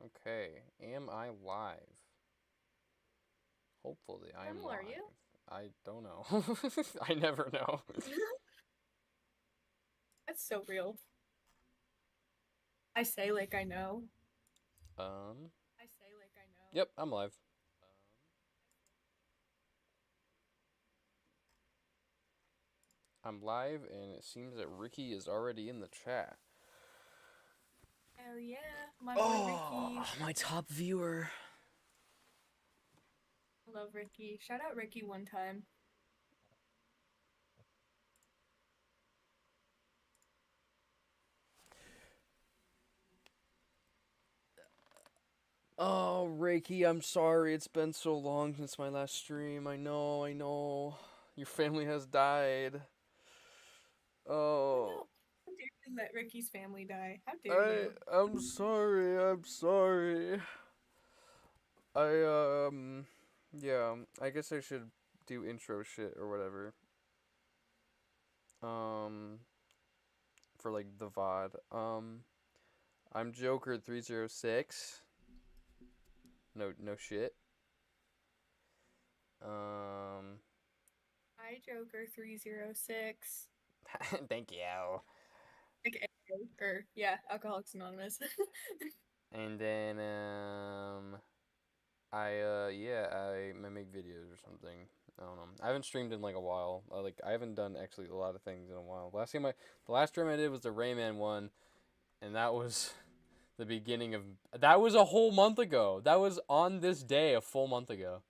Okay, am I live? Hopefully, I am Normal, are you? live. I don't know. I never know. That's so real. I say like I know. Um, I say like I know. yep, I'm live. I'm live, and it seems that Ricky is already in the chat. Hell yeah, my boy Oh, Ricky. my top viewer. I love Ricky. Shout out Ricky one time. Oh, Ricky, I'm sorry. It's been so long since my last stream. I know, I know. Your family has died. Oh Oh, no. How dare you let Ricky's family die? How dare I you? I'm sorry. I'm sorry. I yeah, I guess I should do intro shit or whatever. Um for like the VOD. I'm Joker 306. No shit. Um Hi Joker 306. thank you. Like or yeah, Alcoholics Anonymous. And then I make videos or something. I don't know. I haven't streamed in like a while. I haven't done actually a lot of things in a while. The last stream I did was the Rayman one, and that was the beginning of that was a whole month ago. That was on this day a full month ago.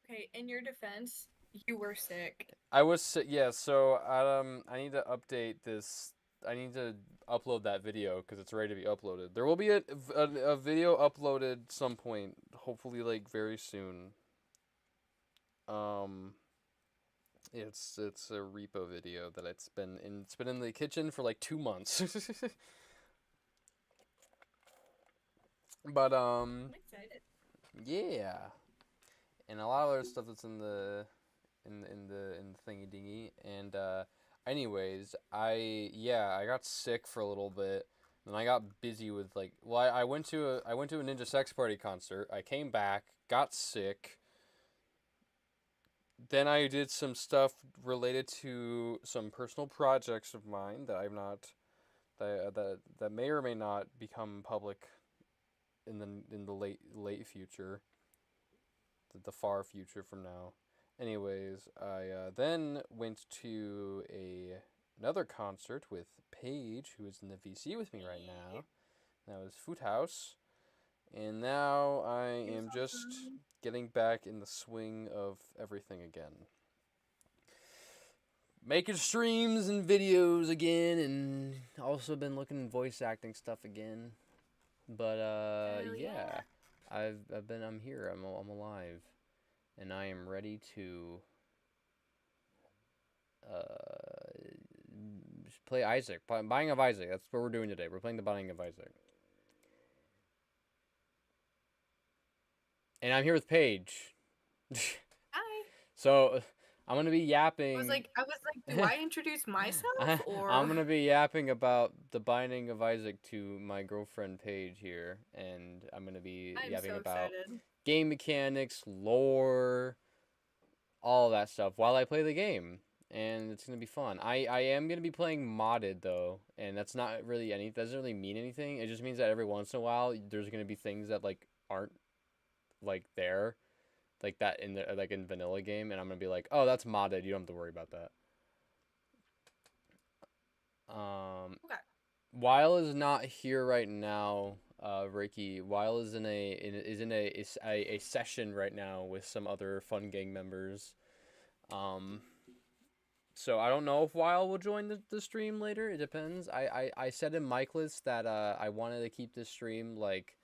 Okay, in your defense, you were sick. Yeah. So I need to update this. I need to upload that video because it's ready to be uploaded. There will be a video uploaded some point, hopefully like very soon. Um, it's a repo video that it's been in the kitchen for like 2 months. But I'm excited. yeah, and a lot of other stuff that's in the thingy dingy. And anyways, I got sick for a little bit. Then I got busy with like I went to a Ninja Sex Party concert. I came back, got sick. Then I did some stuff related to some personal projects of mine that I'm not that may or may not become public in the late future, the far future from now. Anyways, I then went to another concert with Paige, who is in the VC with me right Hey, now. That was Foot House, and now I it was am just awesome. getting back in the swing of everything again. Making streams and videos again, and also been looking at voice acting stuff again. But Hell yeah, yeah. I'm here. I'm alive, and I am ready to play Isaac. Binding of Isaac. That's what we're doing today. We're playing the Binding of Isaac, and I'm here with Paige. Hi. So I'm gonna be yapping. I was like, do I introduce myself I'm or gonna be yapping about the Binding of Isaac to my girlfriend Paige here, and I'm gonna be I'm yapping so about excited. game mechanics, lore, all that stuff while I play the game. And it's gonna be fun. I am gonna be playing modded though, and that's not really any doesn't really mean anything. It just means that every once in a while there's gonna be things that like aren't like there, like that in the like in vanilla game, and I'm gonna be like, oh, that's modded. You don't have to worry about that. Um, Okay. Weil is not here right now. Ricky, Weil is in a session right now with some other fun gang members. Um, So I don't know if Weil will join the stream later. It depends. I said in Mikeless that I wanted to keep this stream like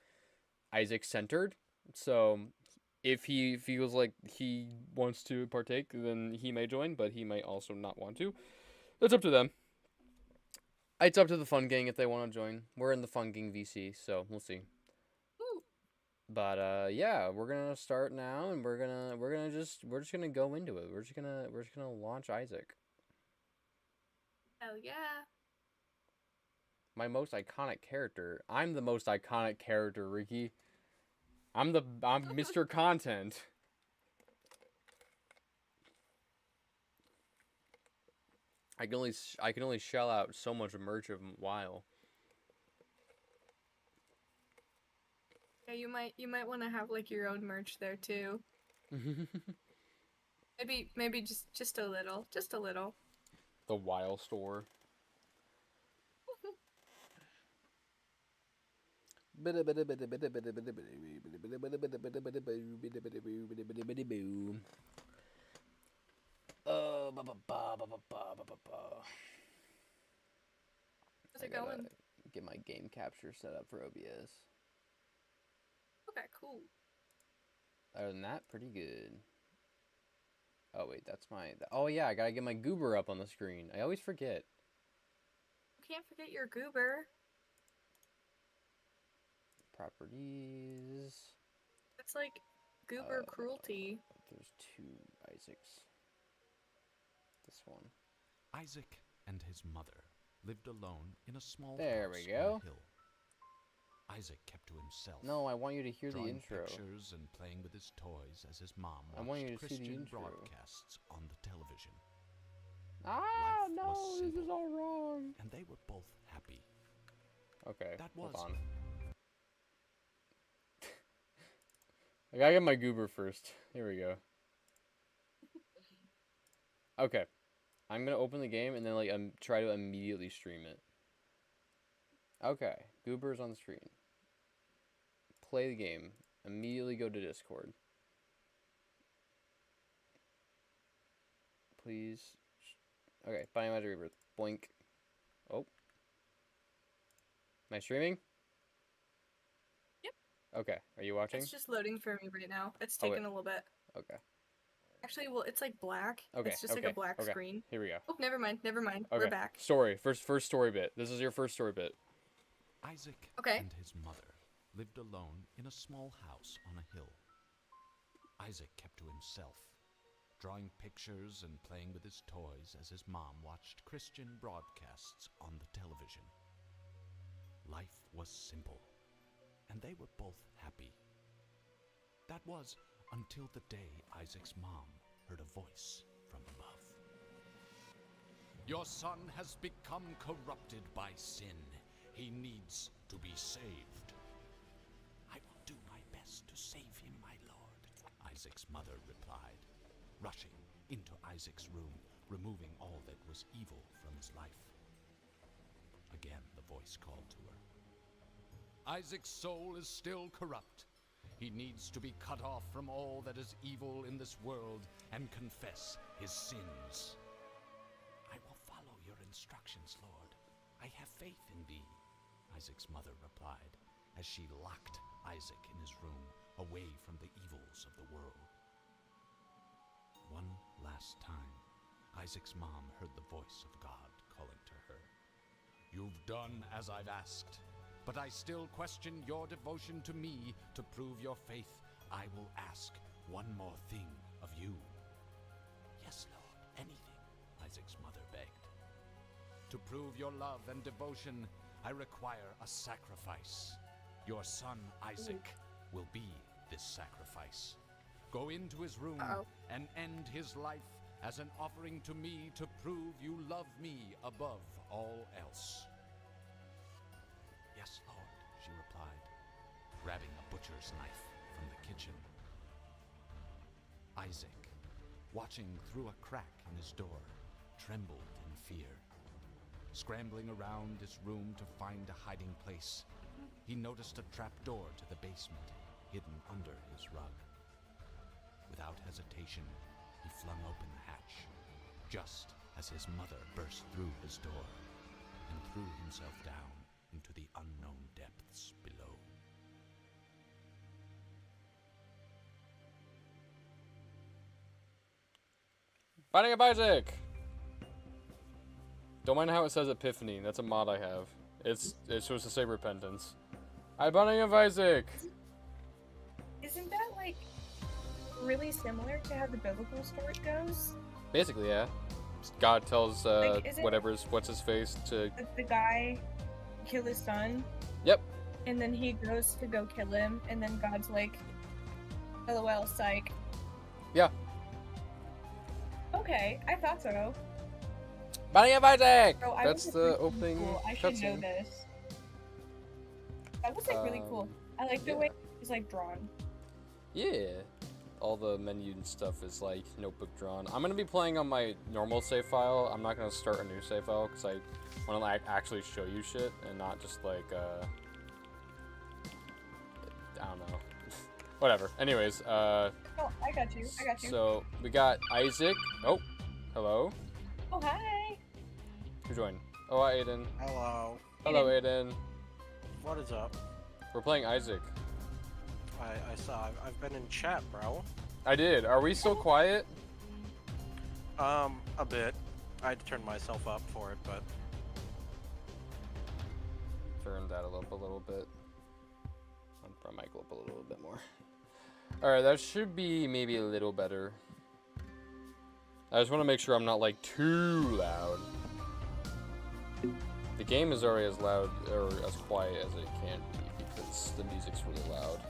Isaac centered. So if he feels like he wants to partake, then he may join, but he might also not want to. It's up to them. It's up to the Fun Gang if they want to join. We're in the Fun Gang VC, so we'll see. Ooh, But yeah, we're gonna start now, and we're just gonna go into it. We're just gonna launch Isaac. hell yeah. My most iconic character. I'm the most iconic character, Ricky. I'm Mr. Content. I can only shell out so much merch a while. Yeah, you might want to have like your own merch there too. Maybe just a little, just a little. The Weil store. How's I it gotta going? get my game capture set up for OBS. Okay, cool. Other than that, pretty good. Oh wait, that's my. Oh yeah, I gotta get my goober up on the screen. I always forget. You can't forget your goober. Properties. It's like goober cruelty. There's 2 Isaacs. This one. Isaac and his mother lived alone in a small There house we go. on a hill. Isaac kept to himself. No, I want you to hear the drawing intro. pictures and playing with his toys as his mom I watched want you to see the Christian intro. broadcasts on the television. Ah, Life no, was this is simple. all wrong. And they were both happy. Okay, That hold was- on. I gotta get my goober first. Here we go. Okay, I'm gonna open the game and then like try to immediately stream it. Okay, goober's on the screen. Play the game. Immediately go to Discord. Please. Okay, Final Magic Rebirth. Blink. Oh. Am I streaming? Yep. Okay, are you watching? It's just loading for me right now. It's Oh, wait. taking a little bit. Okay. Actually, well, it's like black. Okay, It's just like okay, a black okay. screen. Here we go. Oh, never mind, never mind. Okay. We're back. Story. First story bit. This is your first story bit. Isaac Okay. and his mother lived alone in a small house on a hill. Isaac kept to himself, drawing pictures and playing with his toys as his mom watched Christian broadcasts on the television. Life was simple, and they were both happy. That was until the day Isaac's mom heard a voice from above. Your son has become corrupted by sin. He needs to be saved. I will do my best to save him, my lord, Isaac's mother replied, rushing into Isaac's room, removing all that was evil from his life. Again, the voice called to her. Isaac's soul is still corrupt. He needs to be cut off from all that is evil in this world and confess his sins. I will follow your instructions, Lord. I have faith in thee, Isaac's mother replied, as she locked Isaac in his room, away from the evils of the world. One last time, Isaac's mom heard the voice of God calling to her. You've done as I've asked, but I still question your devotion to me. To prove your faith, I will ask one more thing of you. Yes, Lord, anything, Isaac's mother begged. To prove your love and devotion, I require a sacrifice. Your son, Isaac, will be this sacrifice. Go into his room and end his life as an offering to me to prove you love me above all else. Yes, Lord, she replied, grabbing a butcher's knife from the kitchen. Isaac, watching through a crack in his door, trembled in fear. Scrambling around his room to find a hiding place, he noticed a trapdoor to the basement hidden under his rug. Without hesitation, he flung open the hatch, just as his mother burst through his door and threw himself down into the unknown depths below. Binding of Isaac! Don't mind how it says Epiphany. That's a mod I have. It's supposed to say Repentance. Binding of Isaac! Isn't that like really similar to how the biblical story goes? Basically, yeah. God tells Like, is it- what's his face to The guy kill his son. Yep. And then he goes to go kill him, and then God's like, LOL, psych. Yeah. Okay, I thought so. Binding of Isaac! Bro, I That's was the really opening cool. I should know cutscene. this. That was like really cool. I like the yeah. way it was like drawn. Yeah. All the menu and stuff is like notebook drawn. I'm gonna be playing on my normal save file. I'm not gonna start a new save file because I want to like actually show you shit and not just like I don't know. Whatever. Anyways, Oh, I got you. I got you. so we got Isaac. Oh, hello. Oh, hi. Who joined? Oh, hi, Aiden. Hello. Hello, Aiden. What is up? We're playing Isaac. I saw. I've been in chat, bro. I did. Are we still quiet? A bit. I had to turn myself up for it, but Turn that up a little bit. I'll put my mic up a little bit more. Alright, that should be maybe a little better. I just want to make sure I'm not like too loud. The game is already as loud or as quiet as it can be because the music's really loud.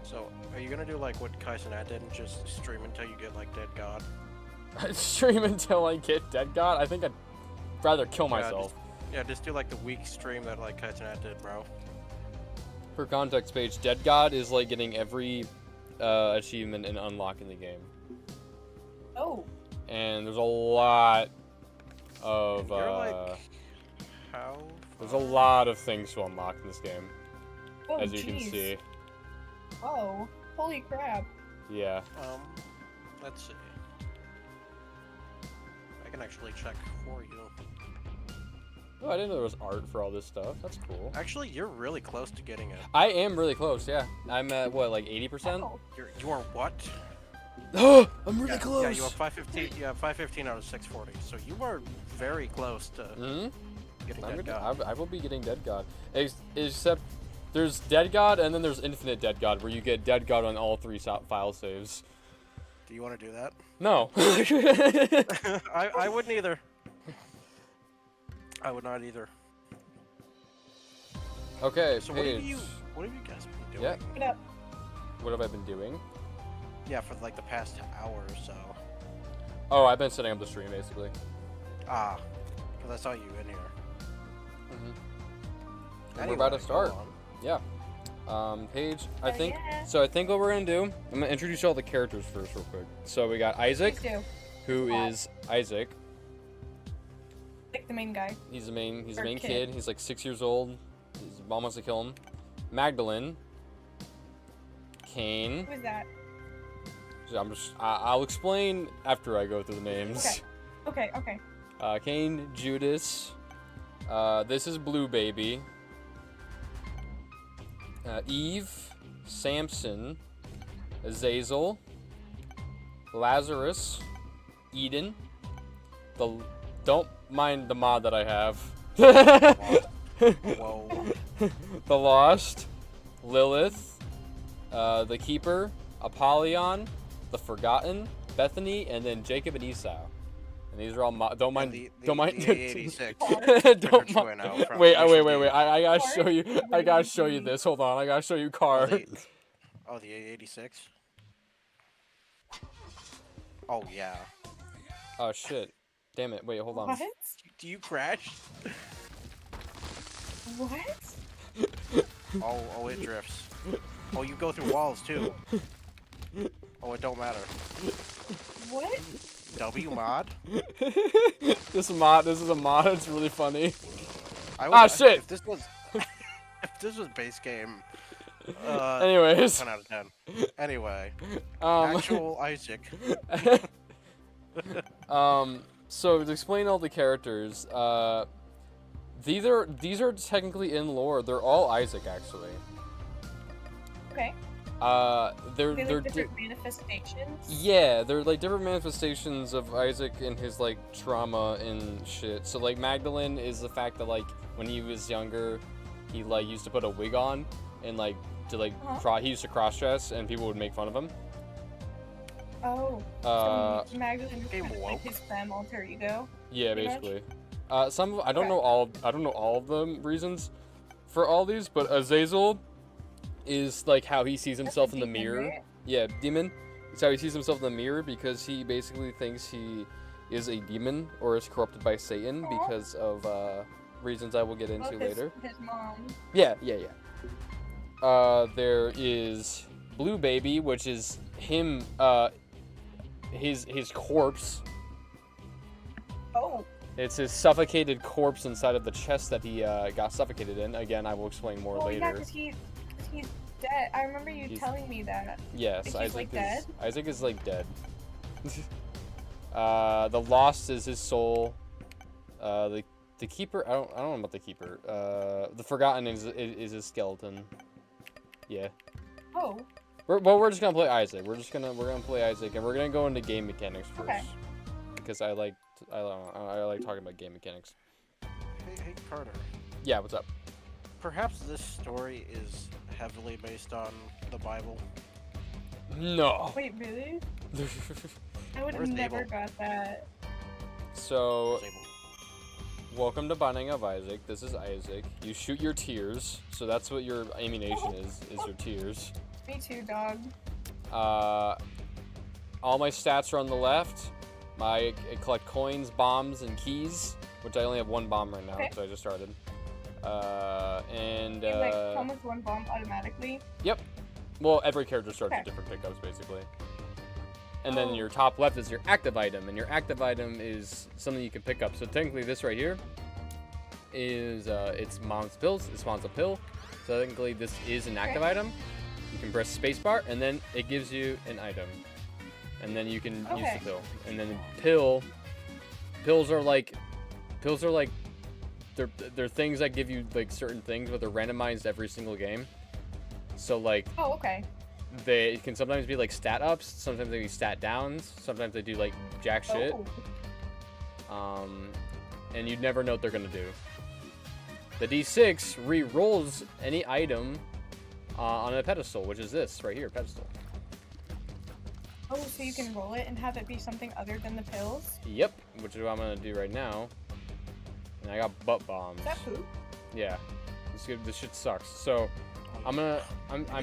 so are you gonna do like what Kaisenat did and just stream until you get like Dead God? Stream until I get Dead God? I think I'd rather kill Yeah, myself. Just do like the week stream that like Kaisenat did, bro. For context page, Dead God is like getting every achievement and unlocking the game. Oh. And there's a lot of You're like how? there's a lot of things to unlock in this game, Oh, as you can jeez. see. Oh, holy crap. Yeah. Let's see. I can actually check for you. Oh, I didn't know there was art for all this stuff. That's cool. Actually, you're really close to getting it. I am really close. Yeah, I'm at what, like 80%? Oh. You are what? Oh, I'm really Yeah, close. Yeah, you have 515. You have 515 out of 640. So you are very close to getting Dead God. I will be getting Dead God. Except there's Dead God and then there's Infinite Dead God, where you get Dead God on all three file saves. Do you want to do that? No. I wouldn't either. I would not either. Okay, So Paige. what have you guys been doing? Yeah. What up? What have I been doing? Yeah, for like the past hour or so. Oh, I've been setting up the stream basically. Ah, because I saw you in here. And we're about to Anyway, start. go on. Yeah. Paige, I Oh, think. yeah. So I think what we're gonna do. I'm gonna introduce all the characters first, real quick. So we got Isaac, Please do. who Wow. is Isaac. Like the main guy. He's the main. He's the Or main kid. kid. He's like 6 years old. His mom wants to kill him. Magdalene. Cain. Who is that? So I'll explain after I go through the names. Okay. Okay. Cain, Judas. This is Blue Baby. Eve, Samson, Azazel, Lazarus, Eden. Don't mind the mod that I have. Whoa. The Lost, Lilith, the Keeper, Apollyon, the Forgotten, Bethany, and then Jacob and Esau. And these are all don't mind. Don't mind. The 86. Don't Different mind. twin out from Wait, Asian wait. Game. I gotta Car? show you. I gotta show you this. Hold on. I gotta show you Car. The 86. Oh yeah. Oh shit. Damn it. Wait, hold on. What? Do you crash? What? Oh, it drifts. Oh, you go through walls too. Oh, it don't matter. What? W mod? This is a mod. It's really funny. Shit. If this was, if this was base game. Anyways. 10 out of 10. Anyway, Um. actual Isaac. So to explain all the characters, these are technically in lore. They're all Isaac actually. Okay. They're They like different manifestations. yeah, they're like different manifestations of Isaac and his like trauma and shit. So like Magdalene is the fact that like when he was younger, he like used to put a wig on and like to like he used to cross dress and people would make fun of him. Oh. Uh, So Magdalene is Game kind of like woke. his femme alter ego. Yeah, pretty much? basically. Some I don't know all of the reasons for all these, but Azazel is like how he sees himself in the mirror. Right? Yeah, demon. It's how he sees himself in the mirror because he basically thinks he is a demon or is corrupted by Satan because of reasons I will get into later. His mom. Yeah. There is Blue Baby, which is him, his corpse. Oh. It's his suffocated corpse inside of the chest that he got suffocated in. Again, I will explain more later. Yeah, because he's dead. I remember you telling me that. Yes, Isaac like dead? Isaac is like dead. The Lost is his soul. The Keeper, I don't know about the Keeper. The Forgotten is his skeleton. Yeah. Oh. We're just gonna play Isaac. We're gonna play Isaac, and we're gonna go into game mechanics first. Okay. Because I like talking about game mechanics. Hey Carter. Yeah, what's up? Perhaps this story is heavily based on the Bible. No. Wait, really? I would have Where's never Abel? got that. So, Where's Abel? welcome to Binding of Isaac. This is Isaac. You shoot your tears, so that's what your ammunition is your tears. Me too, dog. All my stats are on the left. I collect coins, bombs, and keys, which I only have one bomb right now because I just started. You like come with one bomb automatically? Yep. Well, every character starts with different pickups, basically. And then your top left is your active item, and your active item is something you can pick up. So technically, this right here is it's Mom's Pills. It spawns a pill. So technically, this is an active item. You can press spacebar, and then it gives you an item, and then you can use the pill. And then pills are like they're things that give you like certain things, but they're randomized every single game. So like. Oh, okay. They can sometimes be like stat ups, sometimes they be stat downs, sometimes they do like jack shit. And you'd never know what they're gonna do. The D6 re-rolls any item on a pedestal, which is this right here, pedestal. Oh, so you can roll it and have it be something other than the pills? Yep, which is what I'm gonna do right now. And I got butt bombs. Is that poop? Yeah, this shit sucks. So I'm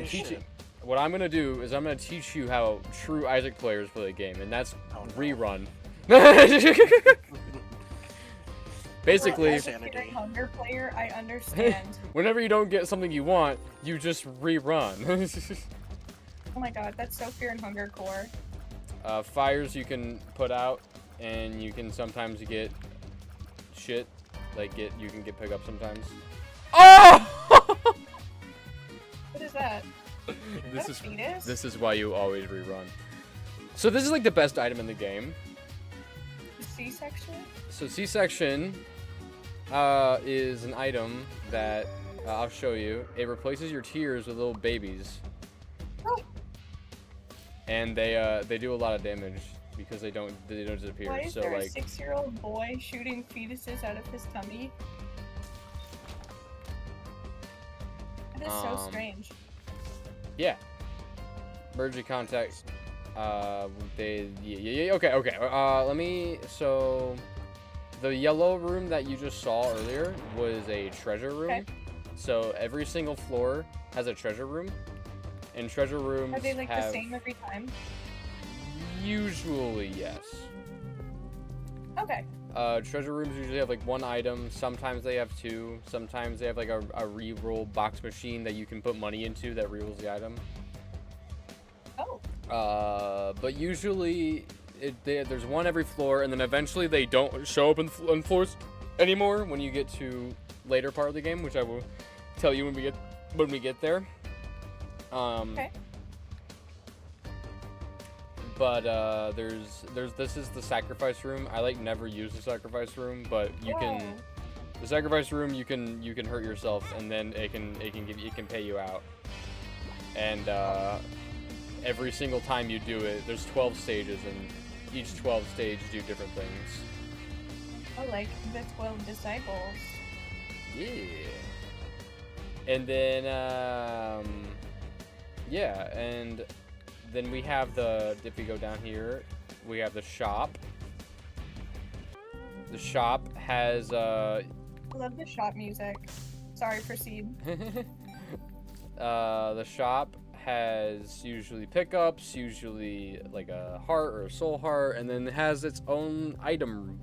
teaching. What I'm gonna do is I'm gonna teach you how true Isaac players play the game, and that's rerun. Basically, as a hunger player, I understand. Whenever you don't get something you want, you just rerun. Oh my god, that's so fear and hunger core. Fires you can put out, and you can sometimes get shit. Like you can get pick up sometimes. Oh! What is that? This is why you always rerun. So this is like the best item in the game. C-section? So C-section is an item that I'll show you. It replaces your tears with little babies. Oh. And they do a lot of damage because they don't disappear. Why is so there like a 6-year-old boy shooting fetuses out of his tummy? That is so strange. Yeah. Emergency contact. Okay. Let me. So, the yellow room that you just saw earlier was a treasure room. Okay. So every single floor has a treasure room, and treasure rooms Are they like the same every time? Usually, yes. Okay. Treasure rooms usually have like one item. Sometimes they have two. Sometimes they have like a re-roll box machine that you can put money into that re-rolls the item. Oh. But usually there's one every floor, and then eventually they don't show up on floors anymore when you get to later part of the game, which I will tell you when we get there. Okay. But this is the sacrifice room. I like never use the sacrifice room, but you can. The sacrifice room you can hurt yourself, and then it can pay you out. And every single time you do it, there's 12 stages, and each 12 stage do different things. Oh, like the 12 disciples. Yeah. And then yeah, and then we have if we go down here, we have the shop. The shop has I love the shop music. Sorry, proceed. the shop has usually pickups, usually like a heart or a soul heart, and then it has its own item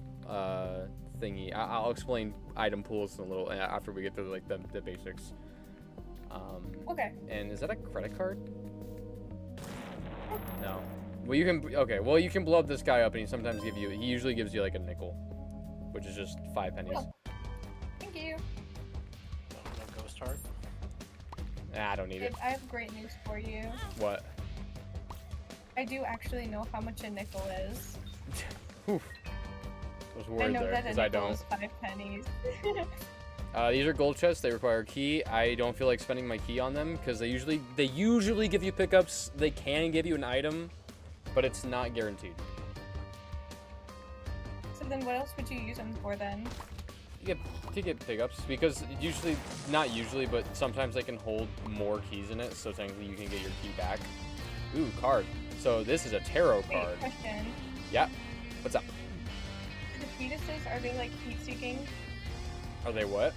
thingy. I'll explain item pools in a little after we get to like the basics. Okay. And is that a credit card? No. Well, you can. Okay. Well, you can blow up this guy up, and he sometimes he usually gives you like a nickel, which is just 5 pennies. Oh. Thank you. No ghost heart. Nah, I don't need it. I have great news for you. What? I do actually know how much a nickel is. Whew. I was I worried know there that a because I nickel don't. is 5 pennies. These are gold chests. They require a key. I don't feel like spending my key on them because they usually give you pickups. They can give you an item, but it's not guaranteed. So then what else would you use them for then? To get pickups because not usually, but sometimes they can hold more keys in it. So technically, you can get your key back. Ooh, card. So this is a tarot Wait, card. question. Yeah. What's up? The fetuses, are they like heat seeking? Are they what?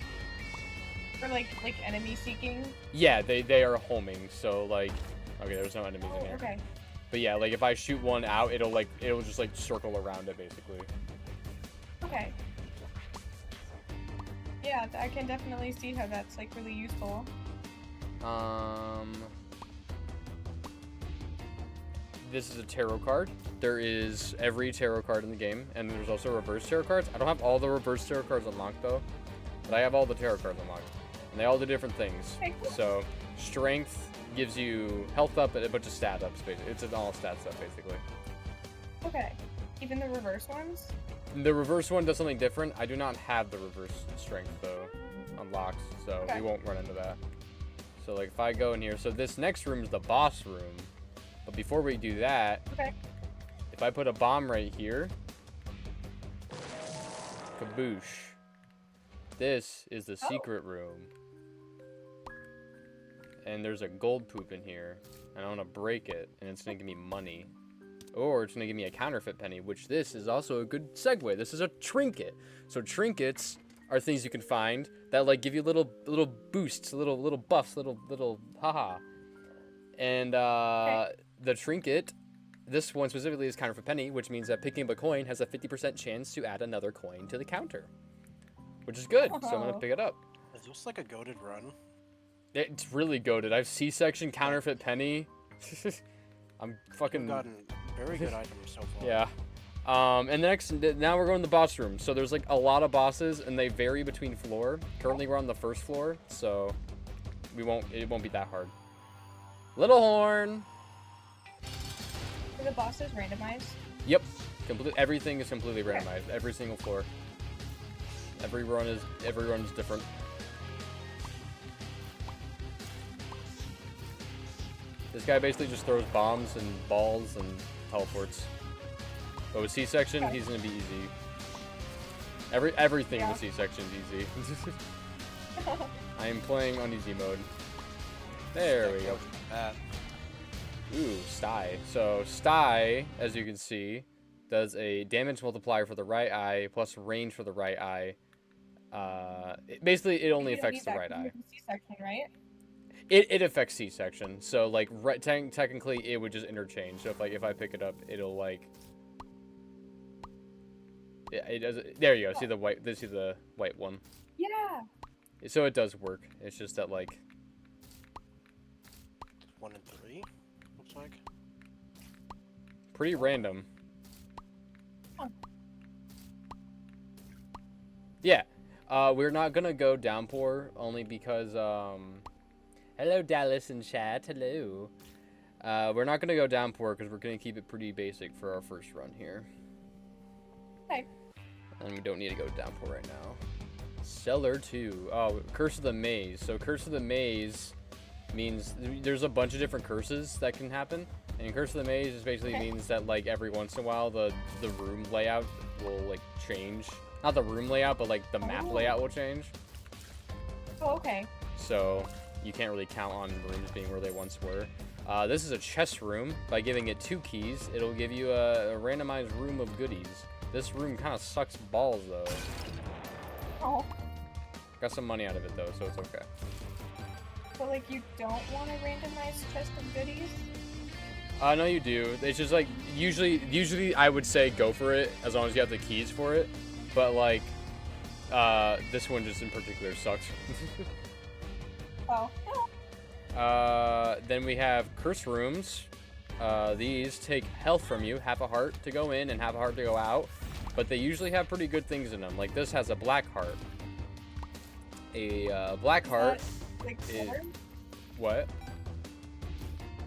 Or like enemy seeking? Yeah, they are homing. So like, okay, there's no enemies in Oh, here. okay. But yeah, like if I shoot one out, it'll just like circle around it basically. Okay. Yeah, I can definitely see how that's like really useful. This is a tarot card. There is every tarot card in the game, and there's also reverse tarot cards. I don't have all the reverse tarot cards unlocked though, but I have all the tarot cards unlocked, and they all do different things. Okay, cool. So, strength gives you health up and a bunch of stat ups. Basically, it's an all stat stuff basically. Okay. Even the reverse ones? The reverse one does something different. I do not have the reverse strength though unlocked, so Okay. we won't run into that. So like if I go in here, so this next room is the boss room. But before we do that, Okay. if I put a bomb right here, kaboosh. This is the secret room. And there's a gold poop in here, and I want to break it, and it's gonna give me money. Or it's gonna give me a counterfeit penny, which this is also a good segue. This is a trinket. So trinkets are things you can find that like give you little boosts, little buffs, little haha. And the trinket, this one specifically is counterfeit penny, which means that picking up a coin has a 50% chance to add another coin to the counter, which is good. So I'm gonna pick it up. Is this like a goated run? It's really goated. I've C-section counterfeit penny. I'm fucking. You've gotten very good items so far. Yeah. And now we're going to the boss room. So there's like a lot of bosses, and they vary between floor. Currently, we're on the first floor, so it won't be that hard. Little Horn. Are the bosses randomized? Yep. Everything is completely randomized. Every single floor. Every run is different. This guy basically just throws bombs and balls and teleports. But with C-section, he's gonna be easy. Everything with C-section is easy. I am playing on easy mode. There we go. Ooh, Sty. So Sty, as you can see, does a damage multiplier for the right eye plus range for the right eye. Basically, it only affects the right eye. C-section, right? It affects C-section, so like technically it would just interchange. So if I pick it up, it'll like, yeah, it does. There you go. See the white. See the white one. Yeah. So it does work. It's just that like 1 and 3. Looks like. pretty random. Huh. Yeah. We're not gonna go downpour only because hello Dallas in chat. Hello. We're not gonna go downpour because we're gonna keep it pretty basic for our first run here. Okay. And we don't need to go downpour right now. Cellar 2. Oh, Curse of the Maze. So Curse of the Maze means there's a bunch of different curses that can happen. And Curse of the Maze just basically means that like every once in a while the room layout will like change. Not the room layout, but like the map layout will change. Oh, okay. So you can't really count on rooms being where they once were. This is a chest room. By giving it 2 keys, it'll give you a randomized room of goodies. This room kind of sucks balls, though. Oh. Got some money out of it, though, so it's okay. But, like, you don't want a randomized chest of goodies? No, you do. It's just, like, usually I would say go for it, as long as you have the keys for it. But, like, this one just in particular sucks. Oh. Then we have curse rooms. These take health from you, half a heart to go in and half a heart to go out. But they usually have pretty good things in them. Like, this has a black heart. A black heart like, is... better? What?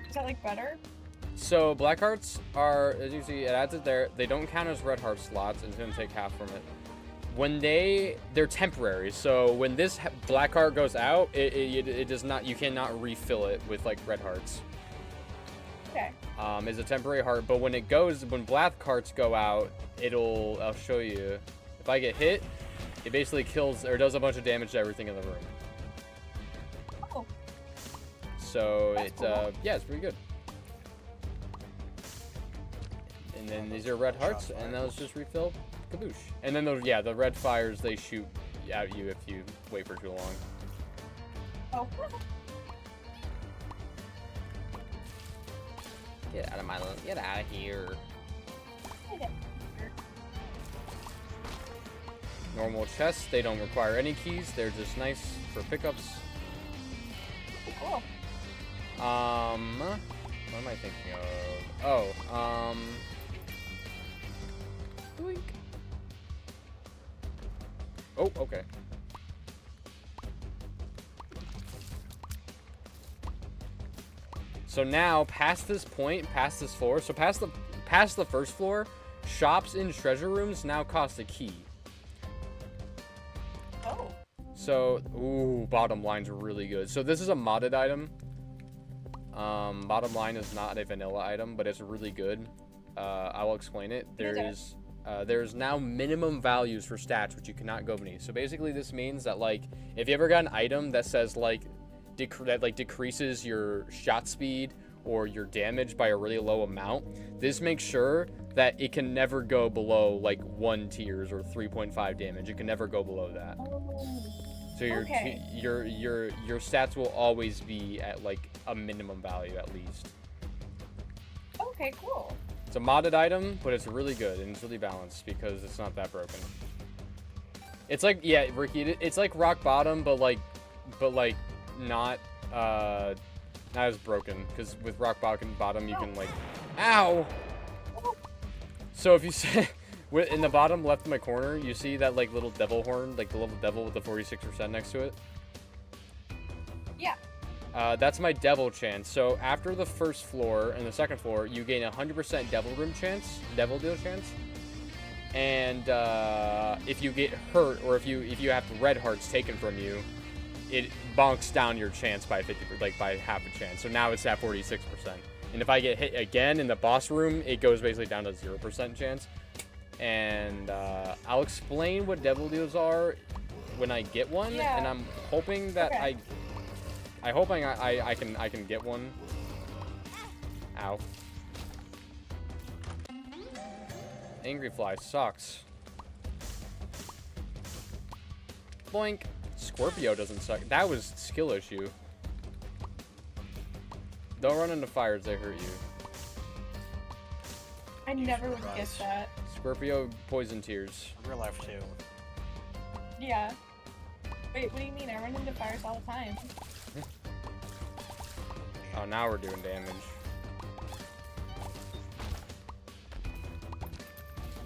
Is that, like, better? So, black hearts are, as you see, it adds it there. They don't count as red heart slots, and it's going to take half from it. When they're temporary. So, when this black heart goes out, it does not, you cannot refill it with, like, red hearts. Okay. It's a temporary heart, but when black hearts go out, I'll show you. If I get hit, it basically kills, or does a bunch of damage to everything in the room. Oh. So, That's cool. Yeah, it's pretty good. And then these are red hearts, and those just refill kaboosh. And then the red fires, they shoot at you if you wait for too long. Oh. Get out of my lane. Get out of here. Normal chests, they don't require any keys. They're just nice for pickups. Cool. What am I thinking of? Oh, Doink. Oh, okay. So now, past this point, past this floor, so past the first floor, shops in treasure rooms now cost a key. Oh. So, ooh, bottom line's really good. So this is a modded item. Bottom line is not a vanilla item, but it's really good. I will explain it. There's now minimum values for stats, which you cannot go beneath. So basically, this means that, like, if you ever got an item that says, like, decreases your shot speed or your damage by a really low amount, this makes sure that it can never go below, like, 1 tiers or 3.5 damage. It can never go below that. So your stats will always be at, like, a minimum value at least. Okay, cool. It's a modded item, but it's really good and it's really balanced because it's not that broken. It's like, yeah, Ricky, it's like rock bottom, but not as broken, because with rock bottom you can, like, ow. So if you say in the bottom left of my corner, you see that, like, little devil horn, like the little devil with the 46% next to it. Yeah. That's my devil chance. So after the first floor and the second floor, you gain 100% devil deal chance. And if you get hurt, or if you have red hearts taken from you, it bonks down your chance by 50, like by half a chance. So now it's at 46%. And if I get hit again in the boss room, it goes basically down to 0% chance. And I'll explain what devil deals are when I get one. Yeah. And I'm hoping that Okay. I can get one. Ow. Angry fly sucks. Boink. Scorpio doesn't suck. That was skill issue. Don't run into fires, they hurt you. I never would guess that. Scorpio poison tears. Real life too. Yeah. Wait, what do you mean? I run into fires all the time. Oh, now we're doing damage.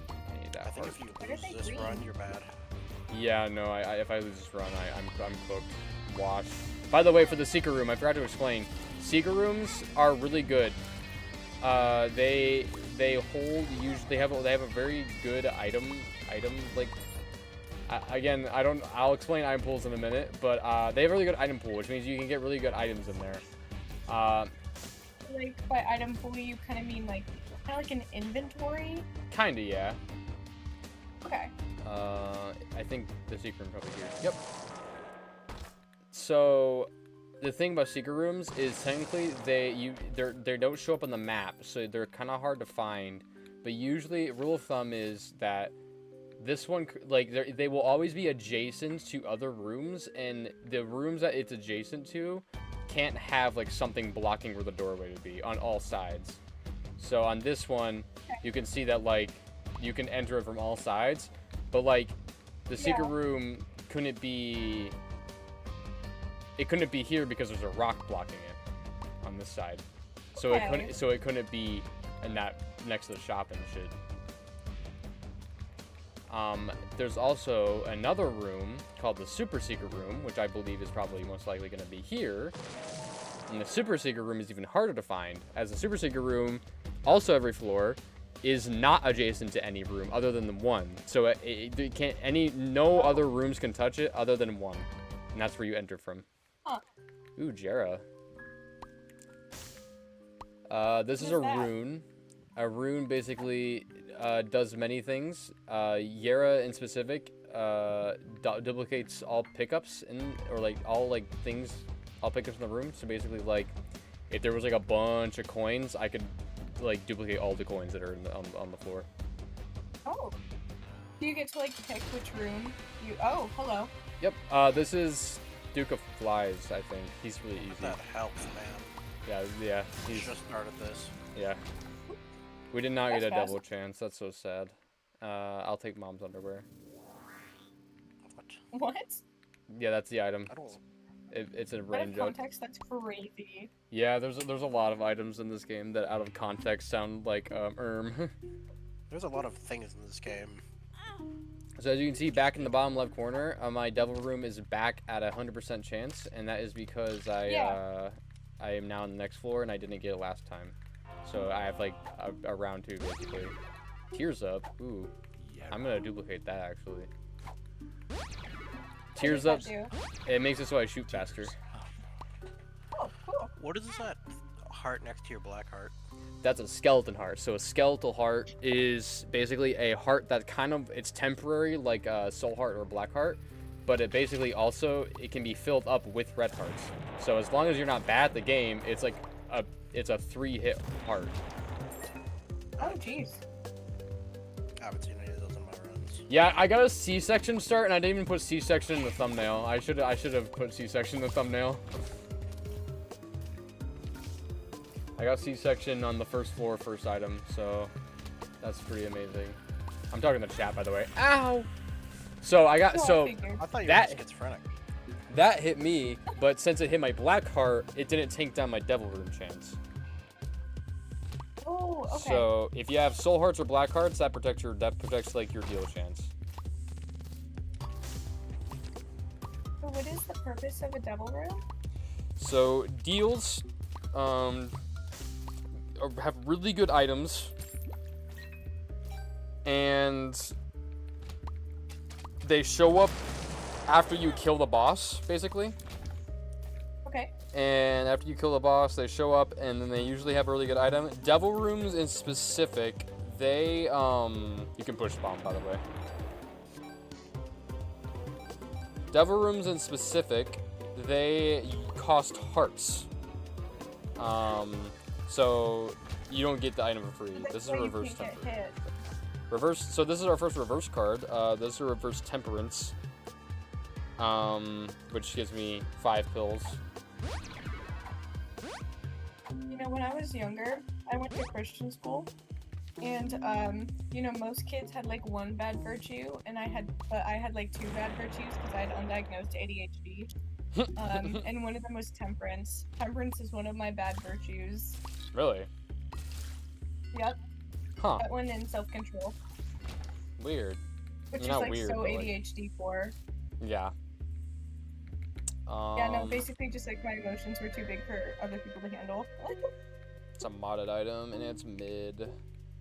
I need that I think heart. if you Why lose are they this green? run, you're bad. Yeah, no, if I lose this run, I'm cooked. Wash. By the way, for the secret room, I forgot to explain. Secret rooms are really good. They hold they have a very good item like. Again, I'll explain item pools in a minute, but they have a really good item pool, which means you can get really good items in there. Like, by item pool, you kind of mean, like, kind of like an inventory? Kinda, yeah. Okay. I think the secret room's over here. Yep. So, the thing about secret rooms is technically they don't show up on the map, so they're kind of hard to find. but usually rule of thumb is that this one, like, they will always be adjacent to other rooms, and the rooms that it's adjacent to can't have, like, something blocking where the doorway would be on all sides. So on this one, you can see that, like, you can enter it from all sides, but, like, the secret room couldn't be... It couldn't be here because there's a rock blocking it on this side. So it couldn't be in that next to the shop and shit. There's also another room called the super secret room, which I believe is probably most likely going to be here. And the super secret room is even harder to find, as the super secret room, also every floor, is not adjacent to any room other than the one. So it can't no other rooms can touch it other than one, and that's where you enter from. Huh. Ooh, Jera. This is a rune. A rune basically does many things. Yera in specific duplicates all pickups all pickups in the room. So basically, like, if there was like a bunch of coins, I could like duplicate all the coins that are on the floor. Oh. Do you get to like pick which room you? Oh, hello. Yep. This is Duke of Flies. I think he's really easy. That helps, man. Yeah. He's just started this. Yeah. We did not get a double chance. That's so sad. I'll take Mom's underwear. What? Yeah, that's the item. I don't... It's a Out rain of joke. context, that's crazy. Yeah, there's a lot of items in this game that out of context sound like There's a lot of things in this game. So as you can see back in the bottom left corner, my devil room is back at 100% chance, and that is because I am now on the next floor and I didn't get it last time. So I have like a round 2 basically. Tears up. Ooh. I'm gonna duplicate that actually. Tears up. It makes it so I shoot faster. Oh, cool. What is that heart next to your black heart? That's a skeleton heart. So a skeletal heart is basically a heart that it's temporary, like a soul heart or a black heart, but it basically also, it can be filled up with red hearts. So as long as you're not bad at the game, it's like it's a 3-hit heart. Oh, jeez. I haven't seen any of those in my runs. Yeah, I got a C-section start, and I didn't even put C-section in the thumbnail. I should have put C-section in the thumbnail. I got C-section on the first floor, first item, so that's pretty amazing. I'm talking to the chat, by the way. Ow! So I got, I thought you were schizophrenic. That hit me, but since it hit my black heart, it didn't tank down my devil room chance. Oh, okay. So if you have soul hearts or black hearts, that protects like your deal chance. So what is the purpose of a devil room? So deals have really good items, and they show up after you kill the boss, basically. Okay. And after you kill the boss, they show up, and then they usually have a really good item. Devil rooms in specific, they you can push bomb, by the way. Devil rooms in specific, they cost hearts. So you don't get the item for free. This is a reverse temperance. So this is our first reverse card. This is a reverse temperance, which gives me 5 pills. You know, when I was younger, I went to Christian school, and you know, most kids had like 1 bad virtue, and I had like 2 bad virtues because I had undiagnosed ADHD. And one of them was temperance. Temperance is one of my bad virtues. Really? Yep. Huh. That one in self-control. Weird. Which is Not like weird, so but, like... ADHD for. Yeah. Yeah, no, basically just like my emotions were too big for other people to handle. It's a modded item, and it's mid.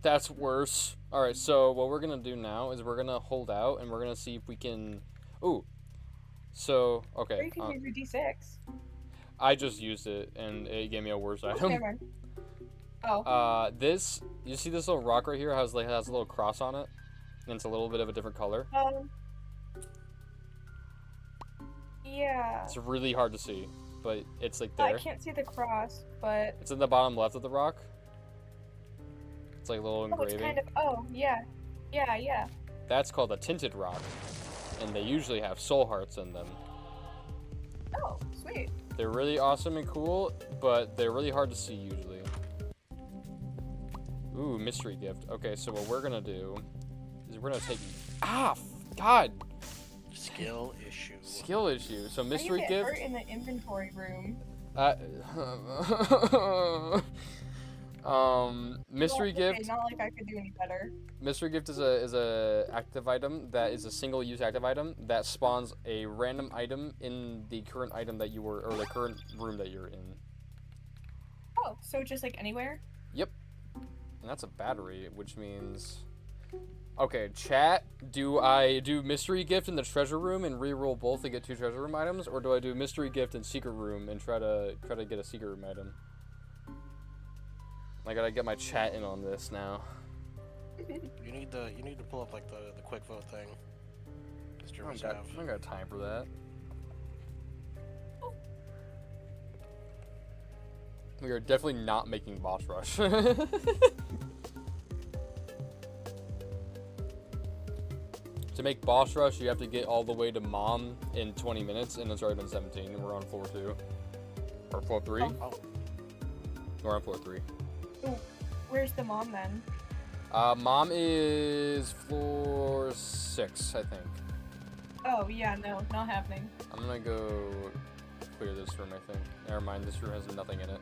That's worse. Alright, so what we're gonna do now is we're gonna hold out, and we're gonna see if we can... Ooh. So, okay. Or you can use your D6. I just used it, and it gave me a worse item. Never mind. Oh. This... You see this little rock right here? Has a little cross on it? And it's a little bit of a different color. Yeah. It's really hard to see, but it's like there. I can't see the cross, but... It's in the bottom left of the rock. It's like a little Oh, it's engraving. kind of. Oh, yeah. Yeah, yeah. That's called a tinted rock, and they usually have soul hearts in them. Oh, sweet. They're really awesome and cool, but they're really hard to see usually. Ooh, mystery gift. Okay, so what we're gonna do is we're gonna take. God. Skill issue. Skill issue. So How mystery do you get gift. hurt in the inventory room? Mystery Well, okay, gift. not like I could do any better. Mystery gift is a active item that is a single use active item that spawns a random item in the current item that you were or the current room that you're in. Oh, so just like anywhere? Yep. And that's a battery, which means okay, chat, do I do mystery gift in the treasure room and re-roll both to get 2 treasure room items, or do I do mystery gift in secret room and try to get a secret room item? I gotta get my chat in on this now. You need to pull up like the quick vote thing. I don't got time for that. We are definitely not making boss rush. To make boss rush, you have to get all the way to mom in 20 minutes, and it's already been 17, and we're on floor 2. Or floor 3? Oh. We're on floor 3. Ooh, where's the mom then? Mom is floor 6, I think. Oh, yeah, no, not happening. I'm gonna go clear this room, I think. Never mind, this room has nothing in it.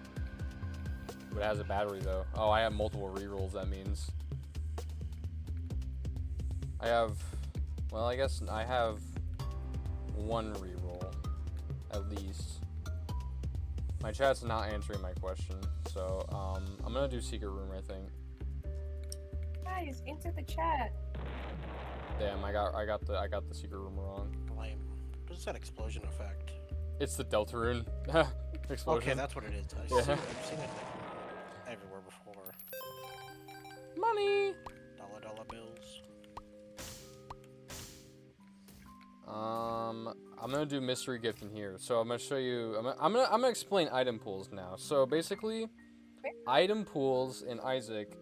But it has a battery, though. Oh, I have multiple rerolls, that means. I have... Well, I guess I have 1 reroll, at least. My chat's not answering my question, so I'm gonna do secret room, I think. Guys, answer the chat. Damn, I got the secret room wrong. Lame. What is that explosion effect? It's the Delta rune. Explosion. Okay, that's what it is. I've seen it everywhere before. Money. Dollar bills. I'm gonna do mystery gift in here. So I'm gonna show you. I'm gonna explain item pools now. So basically, item pools in Isaac.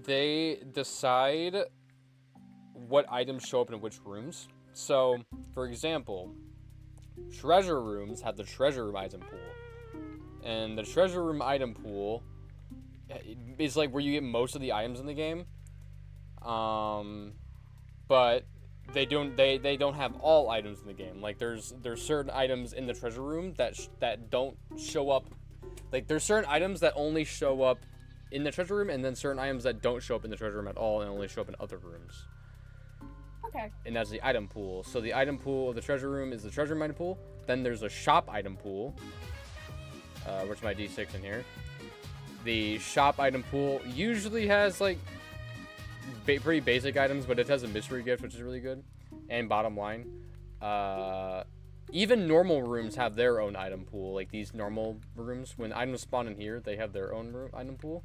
They decide what items show up in which rooms. So, for example, treasure rooms have the treasure room item pool, and the treasure room item pool is like where you get most of the items in the game. But they don't have all items in the game. Like there's certain items in the treasure room that don't show up. Like there's certain items that only show up in the treasure room, and then certain items that don't show up in the treasure room at all and only show up in other rooms. Okay. And that's the item pool. So the item pool of the treasure room is the treasure room item pool. Then there's a shop item pool. Where's my D6 in here? The shop item pool usually has like pretty basic items, but it has a mystery gift, which is really good. And bottom line, even normal rooms have their own item pool. Like these normal rooms, when items spawn in here, they have their own item pool.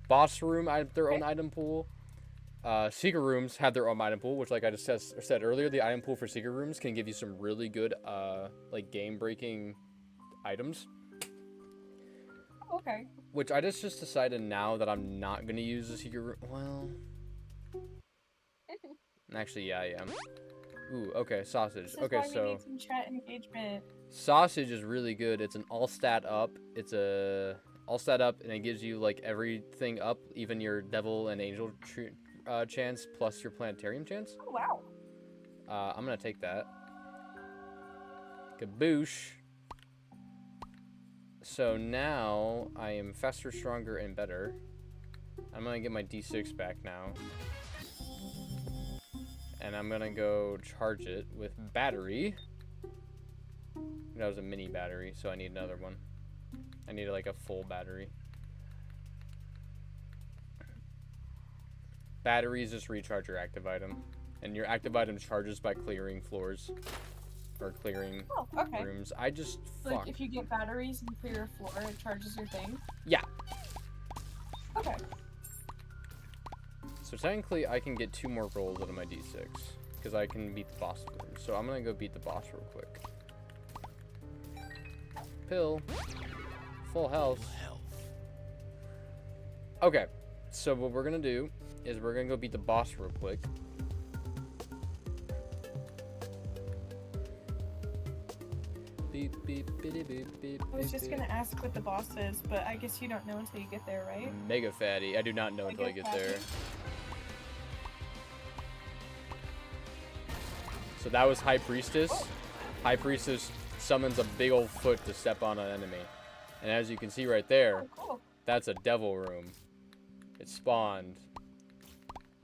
Boss room have their own item pool. Secret rooms have their own item pool, which, like I just said earlier, the item pool for secret rooms can give you some really good, like game-breaking items. Okay. Which I just decided now that I'm not gonna use the secret room. Well, actually, yeah, I am. Ooh, okay, sausage. This is Okay, why we so need some chat engagement. sausage is really good. It's an all stat up. It's a all stat up, and it gives you like everything up, even your devil and angel chance plus your planetarium chance. Oh wow. I'm gonna take that. Kaboosh. So now I am faster, stronger, and better. I'm gonna get my D6 back now. And I'm gonna go charge it with battery. That was a mini battery, so I need another one. I need like a full battery. Batteries just recharge your active item. And your active item charges by clearing floors. Or clearing rooms. I just Like if you get batteries and clear a floor, it charges your thing? Yeah. Okay. So technically I can get 2 more rolls out of my D6. Because I can beat the boss room. So I'm gonna go beat the boss real quick. Pill. Full health. Okay, so what we're gonna do is we're gonna go beat the boss real quick. Beep, beep, beep, beep, beep, I was beep, just beep. gonna ask what the boss is, but I guess you don't know until you get there, right? Mega fatty. I do not know until I get there. So that was High Priestess. Oh. High Priestess summons a big old foot to step on an enemy. And as you can see right there, Oh, cool. that's a devil room. It spawned.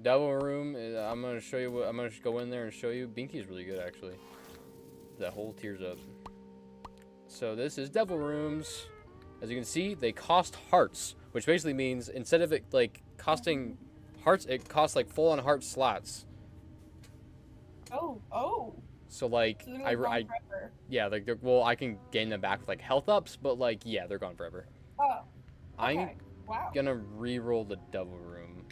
Devil room, I'm going to show you what, I'm going to go in there and show you. Binky's really good, actually. That whole tears up. So this is devil rooms. As you can see, they cost hearts, which basically means instead of it, like, costing hearts, it costs, like, full-on heart slots. Oh. So, like, So they're gone forever. yeah, like, well, I can gain them back with, like, health ups, but, like, yeah, they're gone forever. Oh. I'm Okay. Wow. gonna re-roll the devil room.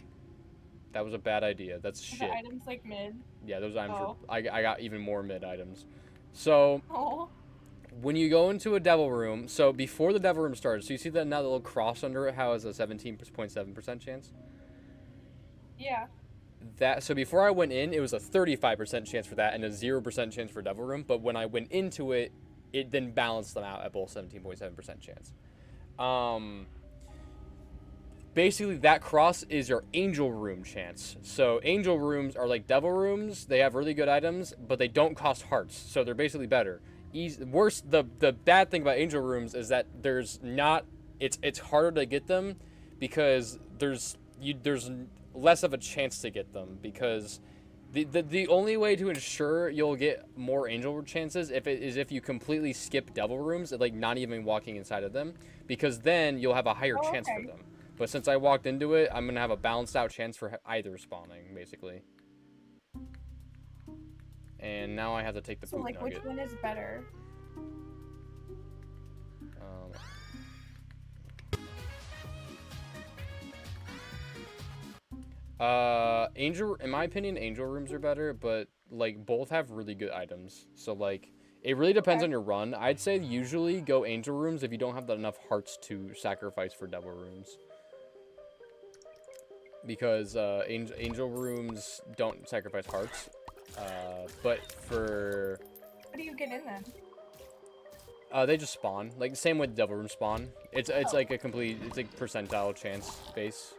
That was a bad idea. That's Are shit. the items like mid? Yeah, those items Oh. I got even more mid items. So, Oh. when you go into a devil room, so before the devil room starts, so you see that now the little cross under it, how is a 17.7% chance? Yeah. So before I went in, it was a 35% chance for that and a 0% chance for devil room. But when I went into it, it then balanced them out at both 17.7% chance. Basically, that cross is your angel room chance. So angel rooms are like devil rooms. They have really good items, but they don't cost hearts, so they're basically better. Worse, the bad thing about angel rooms is that there's not. It's harder to get them because there's less of a chance to get them because the only way to ensure you'll get more angel chances is if you completely skip devil rooms, like not even walking inside of them, because then you'll have a higher chance for them. But since I walked into it, I'm gonna have a balanced out chance for either spawning, basically. And now I have to take the poop like, nugget. which one is better? In my opinion, angel rooms are better, but like both have really good items. So like, it really depends on your run. I'd say usually go angel rooms if you don't have enough hearts to sacrifice for devil rooms. Because angel rooms don't sacrifice hearts. But for... How do you get in them? They just spawn. Like, same with devil room spawn. It's like a complete... It's like percentile chance base.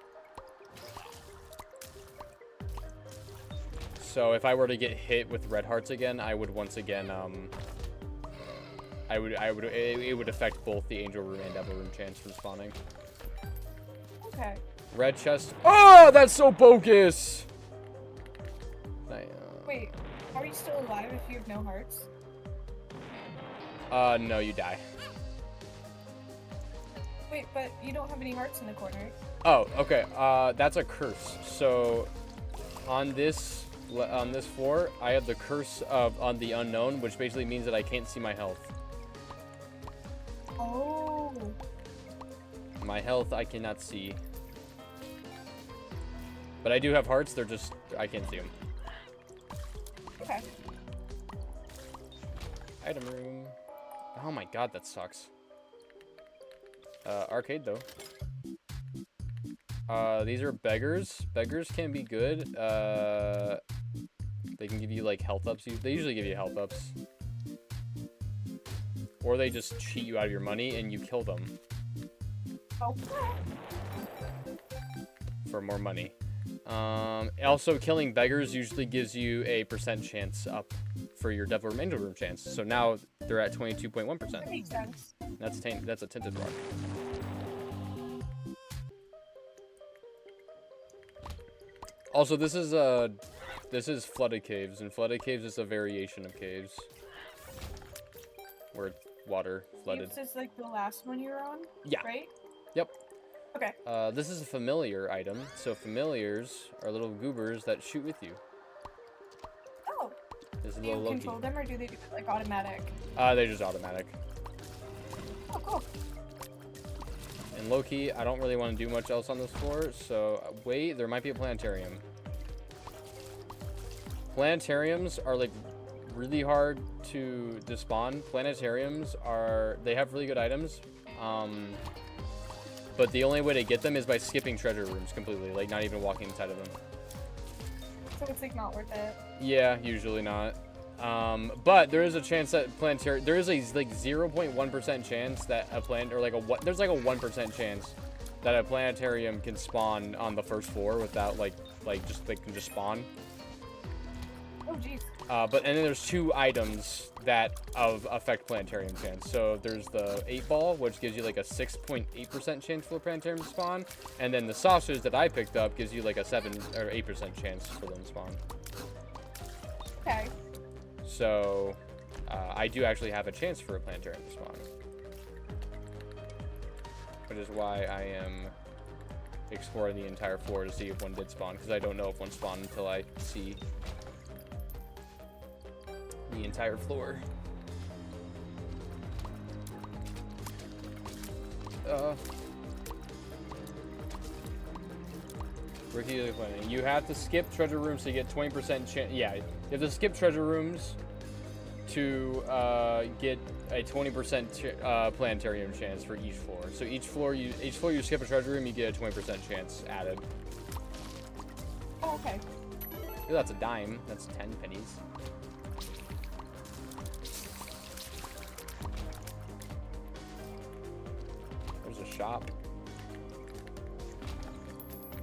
So if I were to get hit with red hearts again, I would once again, it would affect both the angel room and devil room chance from spawning. Okay. Red chest. Oh, that's so bogus! Wait, how are you still alive if you have no hearts? No, you die. Wait, but you don't have any hearts in the corner. Oh, okay. That's a curse. So, on this floor, I have the curse on the unknown, which basically means that I can't see my health. Oh. My health I cannot see. But I do have hearts, they're just, I can't see them. Okay. Item room. Oh my god, that sucks. Arcade though. These are beggars. Beggars can be good. They can give you like health ups. They usually give you health ups. Or they just cheat you out of your money and you kill them. Oh. For more money. Also, killing beggars usually gives you a % chance up for your devil room angel room chance. So now they're at 22.1%. That makes sense. That's a tinted rock. Also, this is flooded caves, and flooded caves is a variation of caves where water flooded. This is like the last one you were on. Yeah. Right. Yep. Okay. This is a familiar item. So familiars are little goobers that shoot with you. Oh. This is a Do you little control them or do they do it like automatic? They're just automatic. Oh, cool. And low-key, I don't really want to do much else on this floor, so wait, there might be a planetarium. Planetariums are like really hard to spawn. Planetariums they have really good items, but the only way to get them is by skipping treasure rooms completely, like not even walking inside of them. So it's like not worth it. Yeah, usually not. But there is a chance that planetarium, there is a like 0.1% chance that a there's like a 1% chance that a planetarium can spawn on the first floor without can just spawn. Oh jeez. And then there's 2 items that affect planetarium chance. So there's the 8-ball, which gives you like a 6.8% chance for the planetarium to spawn, and then the saucers that I picked up gives you like a 7 or 8% chance for them to spawn. Okay. So I do actually have a chance for a planetarium to spawn, which is why I am exploring the entire floor to see if one did spawn, because I don't know if one spawned until I see the entire floor. Ricky, you have to skip treasure rooms to get 20% chance. Yeah, you have to skip treasure rooms to get a 20% planetarium chance for each floor. So each floor you skip a treasure room, you get a 20% chance added. Oh, okay. Ooh, that's a dime. That's 10 pennies. There's a shop.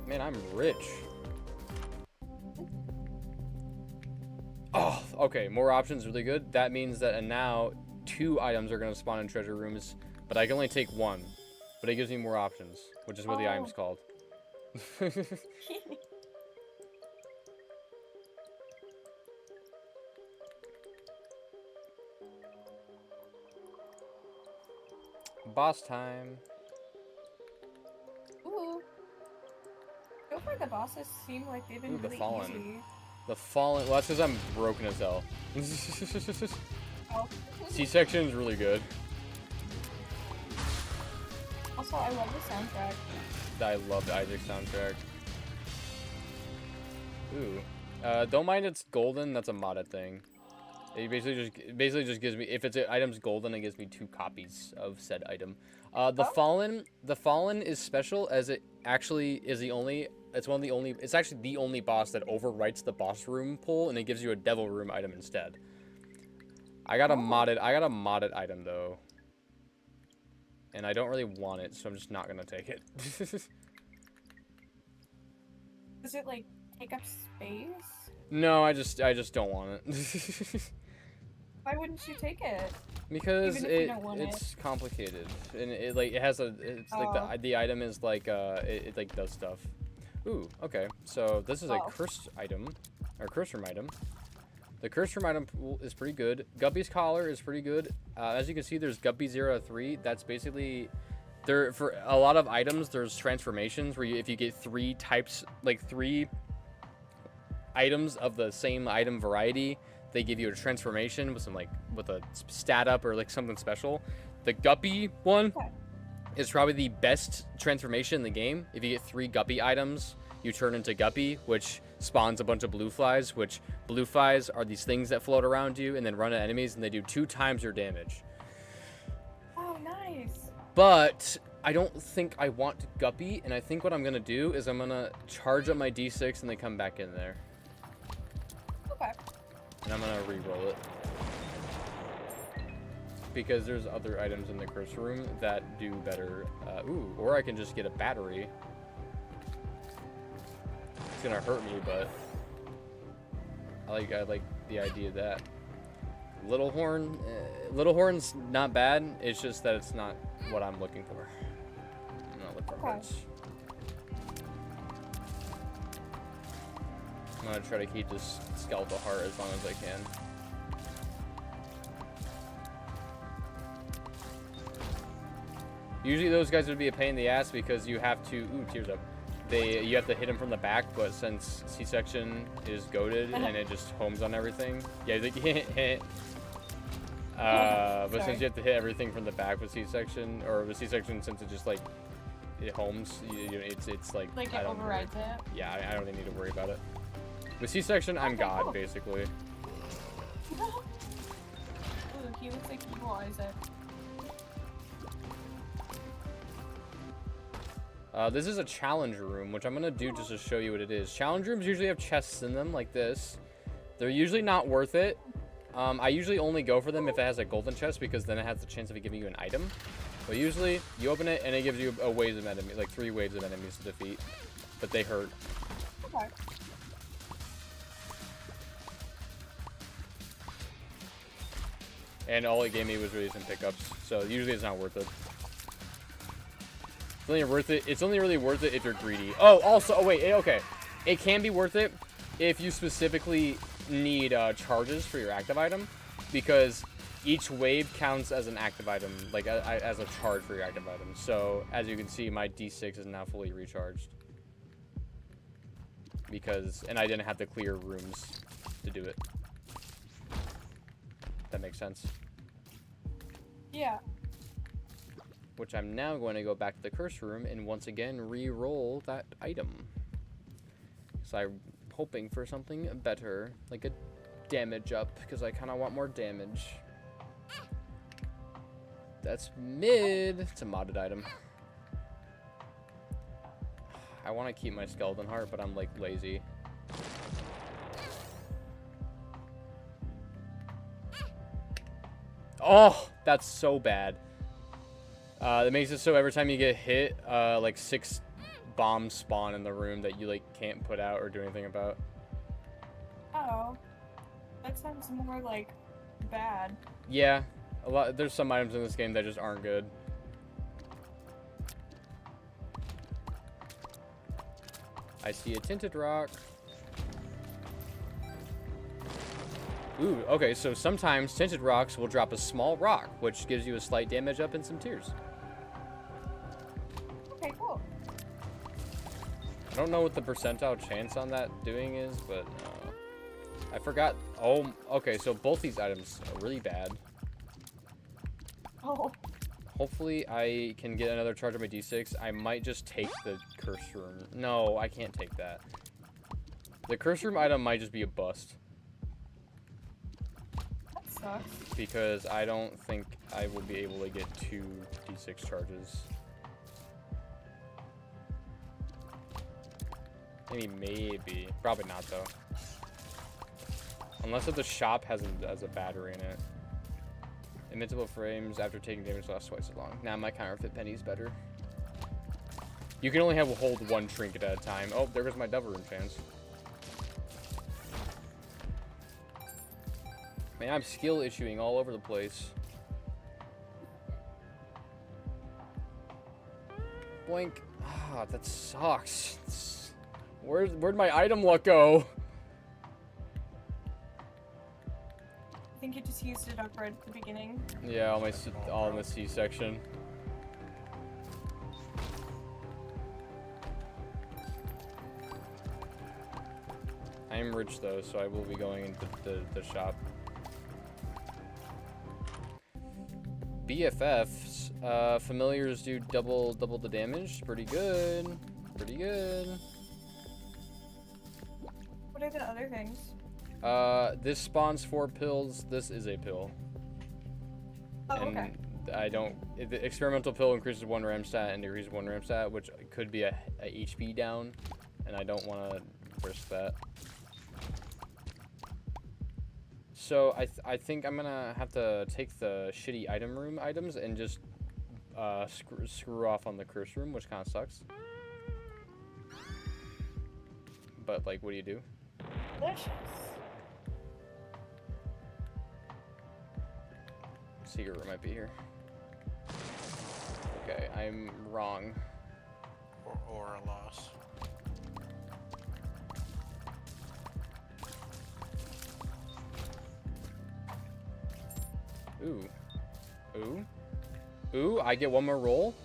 Man, I'm rich. Oh, okay. More options, really good. That means that now 2 items are going to spawn in treasure rooms, but I can only take 1. But it gives me more options, which is what the item's called. Boss time. Ooh. So far the bosses seem like they've been Ooh, the really Fallen. easy. The Fallen. Well, that's because I'm broken as hell. Oh. C-section is really good. Also, I love the soundtrack. I love the Isaac soundtrack. Ooh. Don't mind it's golden. That's a modded thing. It basically just gives me, if it's an item's golden, it gives me 2 copies of said item. The Fallen is special as it actually is it's actually the only boss that overwrites the boss room pull, and it gives you a devil room item instead. I got a modded item though, and I don't really want it, so I'm just not gonna take it. Does it like take up space? No, I just don't want it. Why wouldn't you take it? Because Even if you don't want it's complicated, and it has like the item is like it like does stuff. Ooh, okay. So this is a cursed item, or curse room item. The curse room item is pretty good. Guppy's collar is pretty good. As you can see, there's Guppy 0-3. That's basically there for a lot of items. There's transformations where if you get 3 types, like 3 items of the same item variety, they give you a transformation with with a stat up or like something special. The Guppy one is probably the best transformation in the game. If you get 3 Guppy items, you turn into Guppy, which spawns a bunch of blue flies, which blue flies are these things that float around you and then run at enemies, and they do 2 times your damage. Oh, nice. But I don't think I want Guppy, and I think what I'm gonna do is I'm gonna charge up my D6 and then come back in there. Okay. And I'm gonna re-roll it. Because there's other items in the curse room that do better. Ooh, or I can just get a battery. It's gonna hurt me, but I like the idea of that. Little Horn's not bad. It's just that it's not what I'm looking for. I'm not looking for hearts. I'm gonna try to keep this skeletal heart as long as I can. Usually those guys would be a pain in the ass because you have to, ooh, tears up. You have to hit him from the back, but since C-section is goated and it just homes on everything. Yeah, but since you have to hit everything from the back with C-section, or with C-section, since it just like it homes, it's like it overrides it. Yeah, I don't even need to worry about it. With C-section, I'm God basically. Ooh, he looks like evil Isaac. This is a challenge room, which I'm gonna do just to show you what it is. Challenge rooms usually have chests in them like this. They're usually not worth it. I usually only go for them if it has a golden chest because then it has the chance of it giving you an item. But usually you open it and it gives you a waves of enemies, like 3 waves of enemies to defeat. But they hurt. Okay. And all it gave me was really some pickups, so usually it's not worth it. It's only really worth it if you're greedy. Oh, also, oh wait, okay. It can be worth it if you specifically need charges for your active item, because each wave counts as an active item, like as a charge for your active item. So as you can see, my D6 is now fully recharged. And I didn't have to clear rooms to do it. That makes sense. Yeah. Which I'm now going to go back to the curse room and once again re-roll that item. So I'm hoping for something better, like a damage up, because I kind of want more damage. That's mid. It's a modded item. I want to keep my skeleton heart, but I'm like lazy. Oh, that's so bad. That makes it so every time you get hit, like 6 bombs spawn in the room that you like can't put out or do anything about. Oh. That sounds more like bad. Yeah, there's some items in this game that just aren't good. I see a tinted rock. Ooh, okay, so sometimes tinted rocks will drop a small rock, which gives you a slight damage up and some tears. Okay, cool. I don't know what the percentile chance on that doing is, but I forgot. Oh, okay, so both these items are really bad. Oh. Hopefully I can get another charge of my D6. I might just take the curse room. No, I can't take that. The curse room item might just be a bust. That sucks. Because I don't think I will be able to get 2 D6 charges. Maybe. Probably not, though. Unless if the shop has a battery in it. Invincible frames after taking damage lasts twice as long. Now my counterfeit penny's better. You can only hold 1 trinket at a time. Oh, there goes my devil room chance. Man, I'm skill issuing all over the place. Boink. Ah, that sucks. Where'd my item luck go? I think you just used it up right at the beginning. Yeah, all in the C section. I am rich though, so I will be going into the shop. BFFs, familiars do double the damage. Pretty good. Pretty good. What are the other things? This spawns 4 pills. This is a pill. Oh, and okay. The experimental pill increases 1 RAM stat and decreases 1 RAM stat, which could be a HP down, and I don't want to risk that. So I think I'm gonna have to take the shitty item room items and just screw off on the curse room, which kind of sucks. But like, what do you do? Delicious. Secret room might be here. Okay, I'm wrong. Or a loss. Ooh. Ooh. Ooh, I get 1 more roll?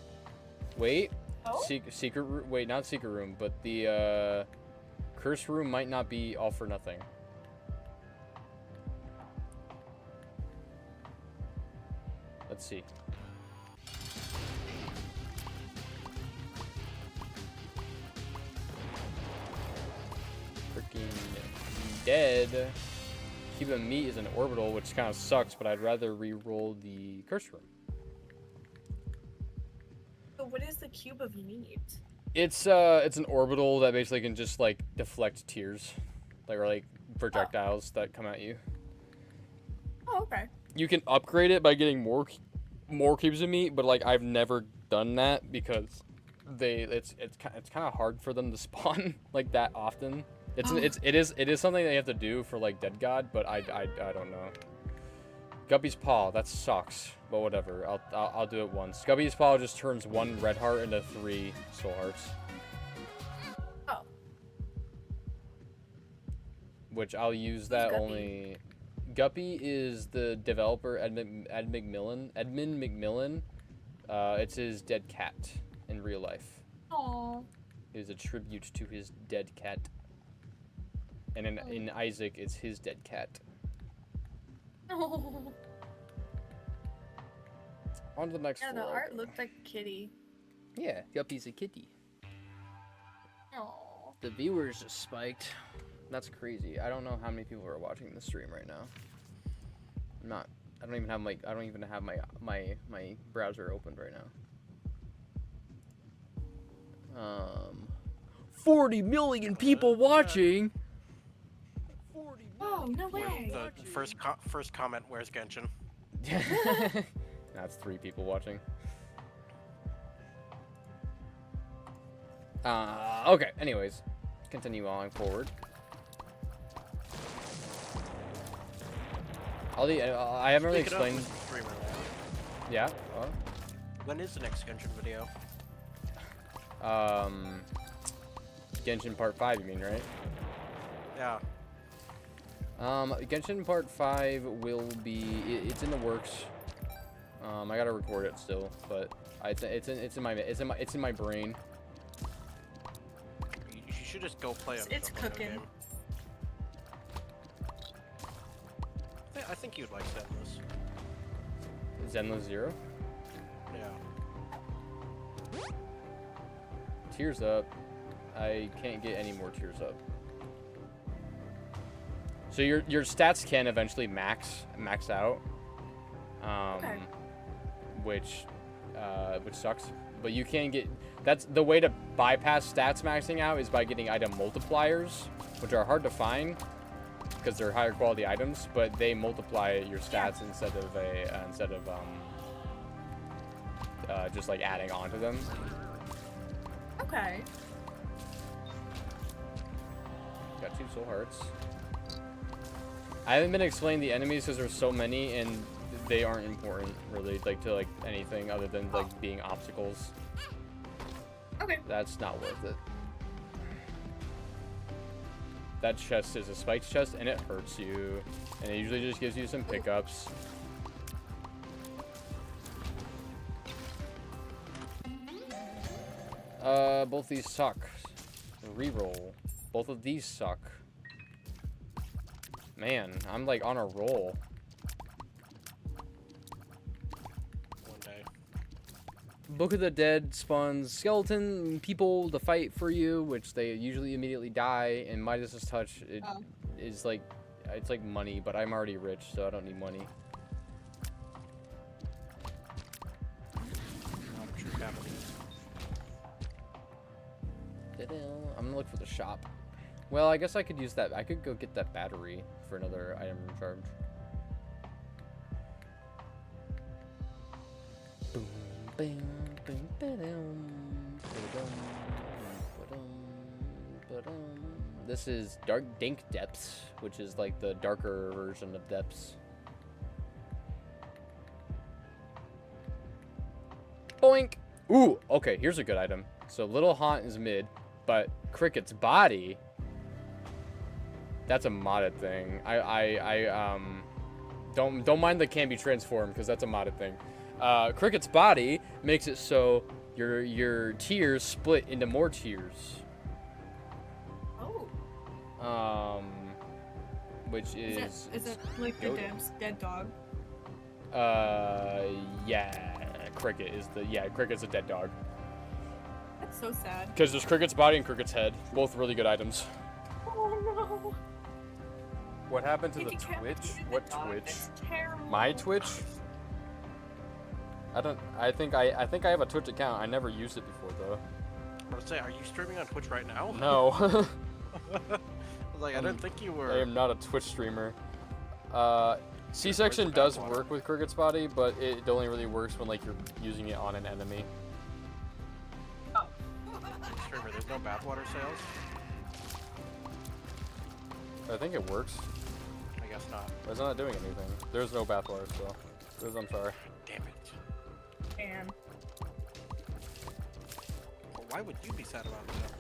Wait. Oh? Secret room. Wait, not secret room, but the curse room might not be all for nothing. Let's see. Freaking dead. Cuban meat is an orbital, which kind of sucks, but I'd rather re-roll the curse room. So what is the cube of meat? It's an orbital that basically can just like deflect tears, or like projectiles that come at you. Oh, okay. You can upgrade it by getting more cubes of meat, but like I've never done that because it's kind of hard for them to spawn like that often. It is something that you have to do for like Dead God, but I don't know. Guppy's Paw, that sucks, but whatever. I'll do it once. Guppy's Paw just turns 1 red heart into 3 soul hearts. Oh. Which I'll use that only. Guppy is the developer Edmund McMillan. It's his dead cat in real life. Aww. It is a tribute to his dead cat. And in Isaac, it's his dead cat. Oh. On to the next Yeah, the floor. art looked like a kitty. Yeah, Guppy's a kitty. Oh. The viewers just spiked. That's crazy. I don't know how many people are watching the stream right now. I don't even have my browser opened right now. 40 million people watching. 40 Oh, no way. The first comment, where's Genshin? That's 3 people watching. Okay, anyways. Continue on forward. I haven't really explained... Yeah? Oh. When is the next Genshin video? Genshin Part 5, you mean, right? Yeah. Genshin Part 5 will be... It's in the works. I gotta record it still, but it's in my brain. You should just go play it. It's cooking. Game. I think you'd like Zenless. Zenless 0? Yeah. Tears up. I can't get any more tears up. So your stats can eventually max out. Okay. Which sucks. But you can get... That's the way to bypass stats maxing out is by getting item multipliers, which are hard to find because they're higher quality items, but they multiply your stats instead of just like adding on to them. Okay. Got 2 soul hearts. I haven't been explaining the enemies because there's so many and they aren't important really, like to like anything other than like being obstacles. Okay. That's not worth it. That chest is a spiked chest and it hurts you, and it usually just gives you some pickups. Both these suck. Reroll. Both of these suck. Man, I'm like on a roll. One day. Book of the Dead spawns skeleton people to fight for you, which they usually immediately die, and Midas's Touch is like, it's like money, but I'm already rich, so I don't need money. I'm gonna look for the shop. Well, I guess I could use that. I could go get that battery for another item recharge. Boom, bing, bing, ba-dum, ba-dum, ba-dum, ba-dum. This is Dank Depths, which is like the darker version of Depths. Boink! Ooh, okay, here's a good item. So Little Haunt is mid, but Cricket's Body, that's a modded thing. Don't mind the can be transformed because that's a modded thing. Cricket's Body makes it so your tiers split into more tiers. Oh. Which is it like the dead dog? Yeah. Cricket's a dead dog. That's so sad. Because there's Cricket's Body and Cricket's Head, both really good items. Oh no. What happened to the Twitch? What Twitch? That's terrible. My Twitch? I think I have a Twitch account. I never used it before though. gonna say, are you streaming on Twitch right now? No. I was like, I didn't think you were. I am not a Twitch streamer. C-section the does backwater? work with Cricket's body, but it only really works when like you're using it on an enemy. Streamer, there's no bathwater sales? I think it works. I guess not. But it's not doing anything. There's no bathwater still. I'm sorry. Damn it. And Well, why would you be sad about that?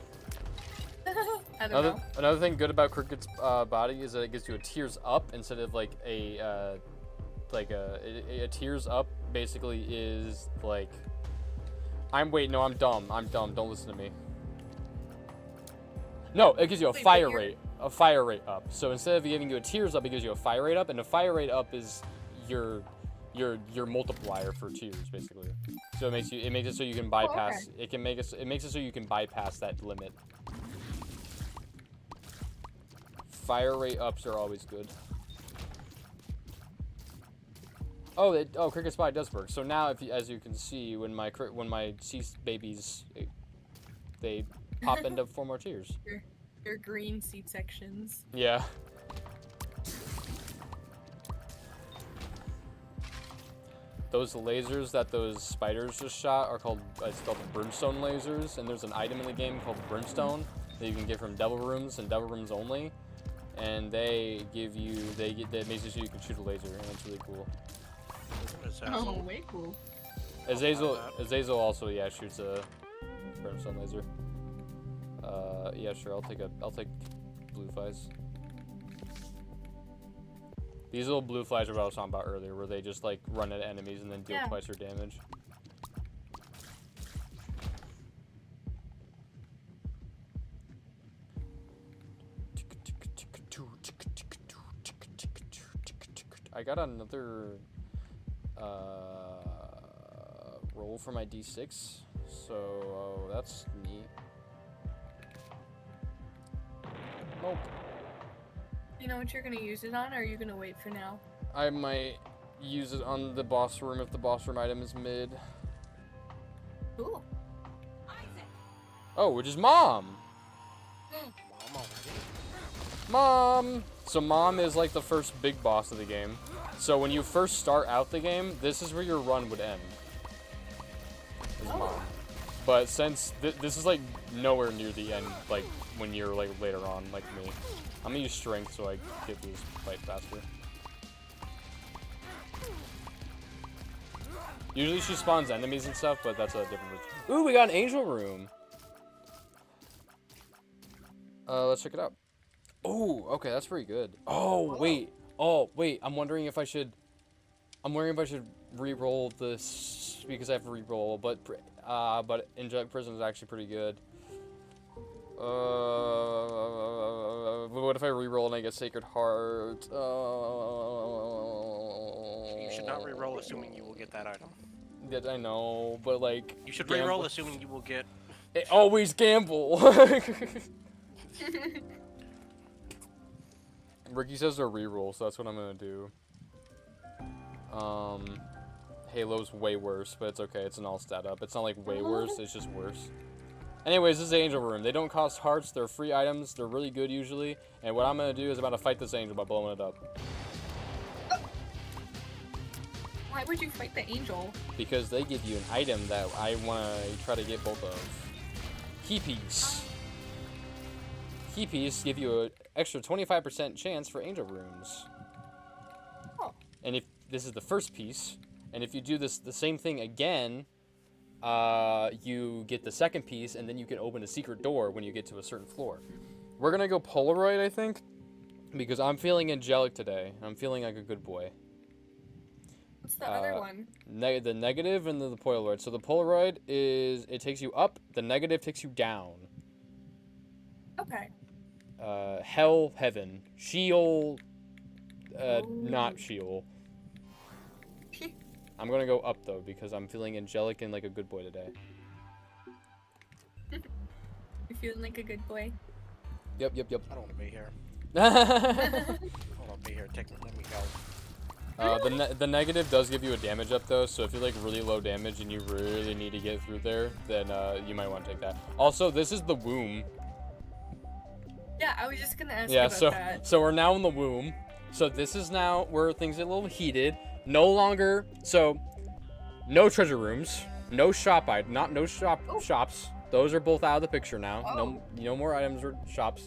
I don't know. Another thing good about Cricket's body is that it gives you a tears up instead of like a tears up basically is like I'm dumb. Don't listen to me. No, it gives you a Wait, but fire you're- rate up. So instead of giving you a tears up, it gives you a fire rate up, and a fire rate up is your multiplier for tears basically. So it makes it so you can bypass. It makes it so you can bypass that limit. Fire rate ups are always good. Oh, Cricket's body does work. So now, as you can see, when my sea babies, they pop into 4 more tears. Your green seat sections. Yeah. Those lasers that those spiders just shot are called, it's called brimstone lasers, and there's an item in the game called brimstone that you can get from devil rooms and devil rooms only, and that makes it so you can shoot a laser, and it's really cool. Oh, way cool. Azazel also shoots a brimstone laser. Yeah, sure. I'll take blue flies. These little blue flies are what I was talking about earlier, where they just like run at enemies and then deal twice their damage. I got another roll for my D6, so that's neat. Nope. You know what you're gonna use it on, or are you gonna wait for now? I might use it on the boss room if the boss room item is mid. Cool. Oh, which is Mom! Mom already? Mom! So Mom is like the first big boss of the game. So when you first start out the game, this is where your run would end. Is Mom. But since this is like nowhere near the end, like when you're like later on, like me. I'm gonna use strength so I get through this fight faster. Usually she spawns enemies and stuff, but that's a different. Ooh, we got an angel room. Let's check it out. Oh, okay, that's pretty good. Oh wait, I'm wondering if I should re-roll this because I have to re-roll, but Angelic Prison is actually pretty good. But what if I re-roll and I get Sacred Heart? You should not re-roll assuming you will get that item. Yeah, I know, but like... You should re-roll assuming you will get... Always gamble! Ricky says to re-roll, so that's what I'm gonna do. Halo's way worse, but it's okay, it's an all stat up. It's not like way worse, it's just worse. Anyways, this is the angel room. They don't cost hearts, they're free items, they're really good usually. And what I'm gonna do is I'm gonna fight this angel by blowing it up. Why would you fight the angel? Because they give you an item that I wanna try to get both of. Key piece. Key piece give you an extra 25% chance for angel runes. Oh. And if this is the first piece, and if you do the same thing again, you get the second piece, and then you can open a secret door when you get to a certain floor. We're gonna go Polaroid, I think, because I'm feeling angelic today. I'm feeling like a good boy. What's the other one? The negative and the Polaroid. So the Polaroid is, it takes you up, the negative takes you down. Okay. Hell, heaven. Sheol, not Sheol. I'm gonna go up though because I'm feeling angelic and like a good boy today. You're feeling like a good boy. Yep. I don't want to be here. I don't want to be here. Let me go. The negative does give you a damage up though, so if you're like really low damage and you really need to get through there, then you might want to take that. Also, this is the womb. Yeah, I was just gonna ask Yeah, about that. so we're now in the womb. So this is now where things get a little heated. No longer, so no treasure rooms, no shop shops. Those are both out of the picture now. Oh. No more items or shops.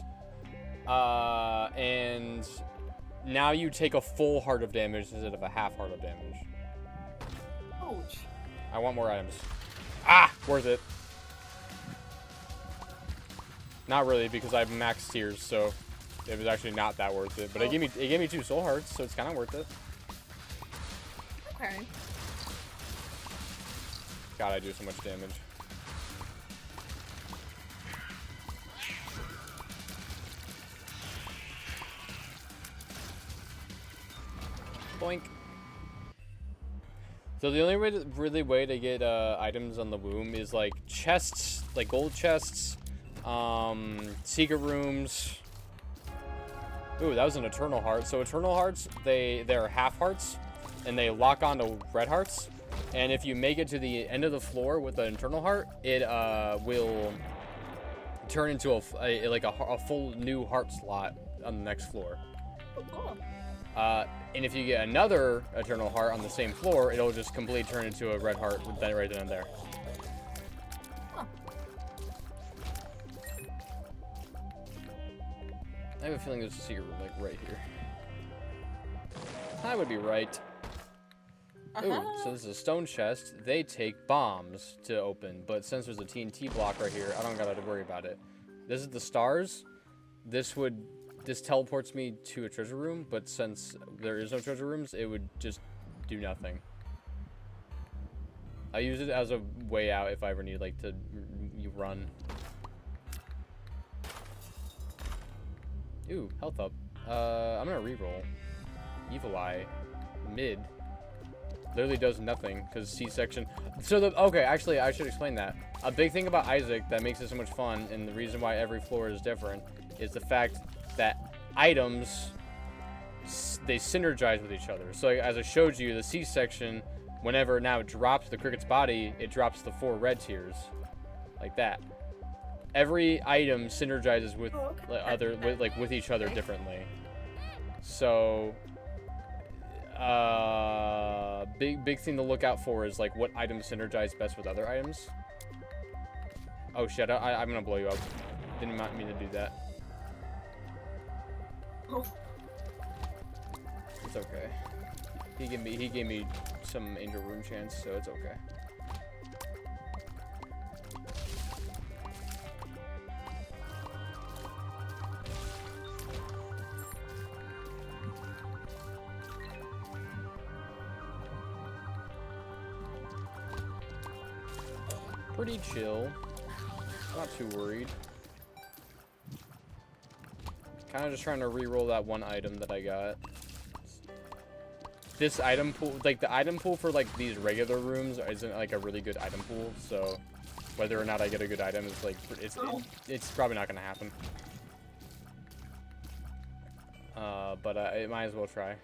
And now you take a full heart of damage instead of a half heart of damage. Ouch. I want more items. Ah, worth it. Not really, because I have max tiers, so it was actually not that worth it. But it gave me 2 soul hearts, so it's kind of worth it. Okay. God, I do so much damage. Boink. So the only way to get items on the womb is like chests, like gold chests, secret rooms. Ooh, that was an eternal heart. So eternal hearts, they're half hearts, and they lock onto red hearts. And if you make it to the end of the floor with an internal heart, it will turn into a full new heart slot on the next floor. Oh, cool. And if you get another eternal heart on the same floor, it'll just completely turn into a red heart with that right then and there. Huh. I have a feeling there's a secret room like right here. I would be right. Ooh, so this is a stone chest. They take bombs to open, but since there's a TNT block right here, I don't gotta worry about it. This is the stars. This teleports me to a treasure room, but since there is no treasure rooms, it would just do nothing. I use it as a way out if I ever need like to run. Ooh, health up. I'm gonna reroll. Evil Eye. Mid. Literally does nothing because C-section. So okay, actually I should explain that. A big thing about Isaac that makes it so much fun, and the reason why every floor is different, is the fact that items, they synergize with each other. So as I showed you, the C-section, whenever now it drops the cricket's body, it drops the 4 red tiers, like that. Every item synergizes with with each other differently. So big thing to look out for is like what items synergize best with other items. Oh shit, I'm gonna blow you up. Didn't mean to do that. Oh. It's okay. He gave me some angel room chance, so it's okay. Pretty chill. Not too worried. Kind of just trying to re-roll that one item that I got. This item pool, like the item pool for like these regular rooms isn't like a really good item pool, so whether or not I get a good item is like, it's probably not gonna happen. But I might as well try.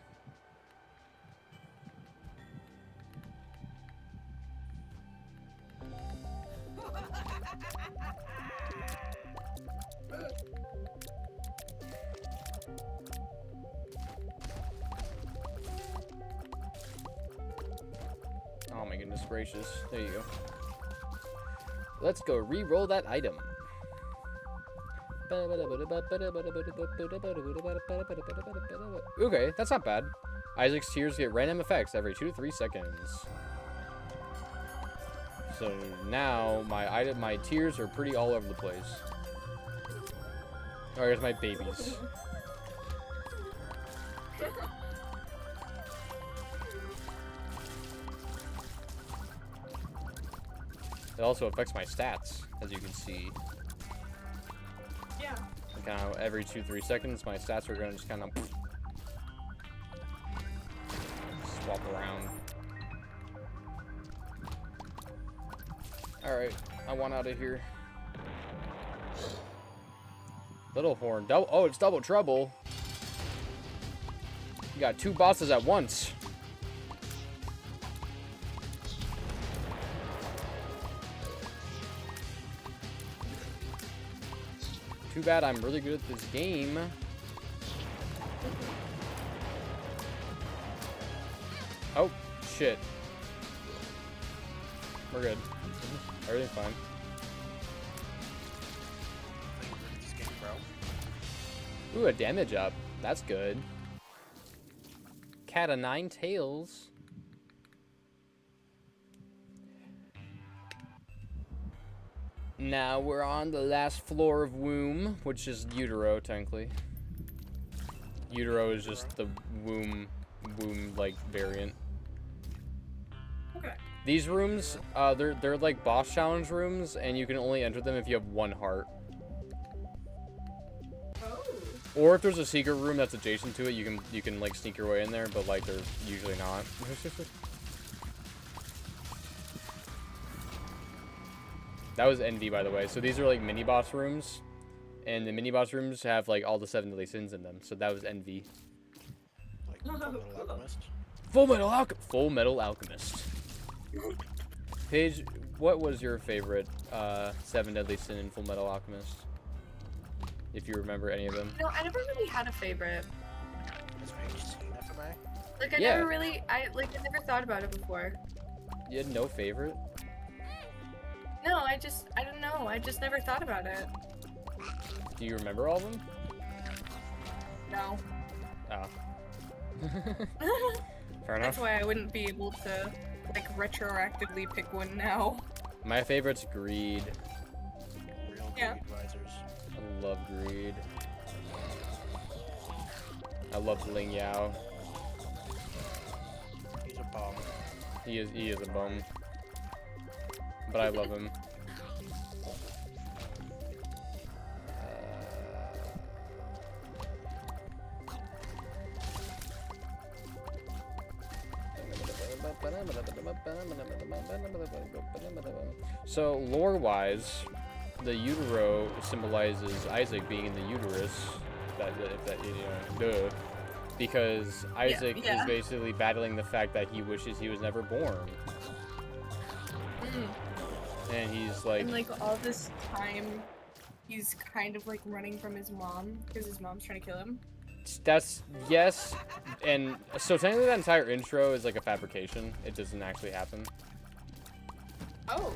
Oh my goodness gracious. There you go. Let's go re-roll that item. Okay, that's not bad. Isaac's tears get random effects every 2 to 3 seconds. So now my tears are pretty all over the place. Oh, here's my babies. It also affects my stats, as you can see. Yeah. Kind of every 2-3 seconds, my stats are gonna just kind of swap around. All right, I want out of here. Little horn, oh, it's double trouble. You got 2 bosses at once. Too bad I'm really good at this game. Oh, shit. We're good. Everything's fine. This game, bro. Ooh, a damage up. That's good. Cat of 9 tails. Now we're on the last floor of womb, which is utero, technically. Utero is just the womb like variant. Okay. These rooms, they're like boss challenge rooms, and you can only enter them if you have 1 heart. Oh. Or if there's a secret room that's adjacent to it, you can like sneak your way in there, but like they're usually not. That was Envy, by the way. So these are like mini boss rooms, and the mini boss rooms have like all the 7 deadly sins in them. So that was Envy. Like Fullmetal Alchemist. Full Metal Alchemist. Paige, what was your favorite 7 deadly sin in Full Metal Alchemist? If you remember any of them. No, I never really had a favorite. Has Paige seen FMA? Like I Yeah. never really, I never thought about it before. You had no favorite? No, I don't know. I just never thought about it. Do you remember all of them? No. Oh. Fair That's enough. why I wouldn't be able to like retroactively pick one now. My favorite's Greed. Real Yeah. Greed Risers. I love Greed. I love Ling Yao. He's a bomb. He is a bum. But I love him. So lore-wise, the utero symbolizes Isaac being in the uterus. Duh. Because Isaac yeah. is basically battling the fact that he wishes he was never born. And he's like... And like all this time, he's kind of like running from his mom because his mom's trying to kill him. That's... Yes. And so technically that entire intro is like a fabrication. It doesn't actually happen. Oh.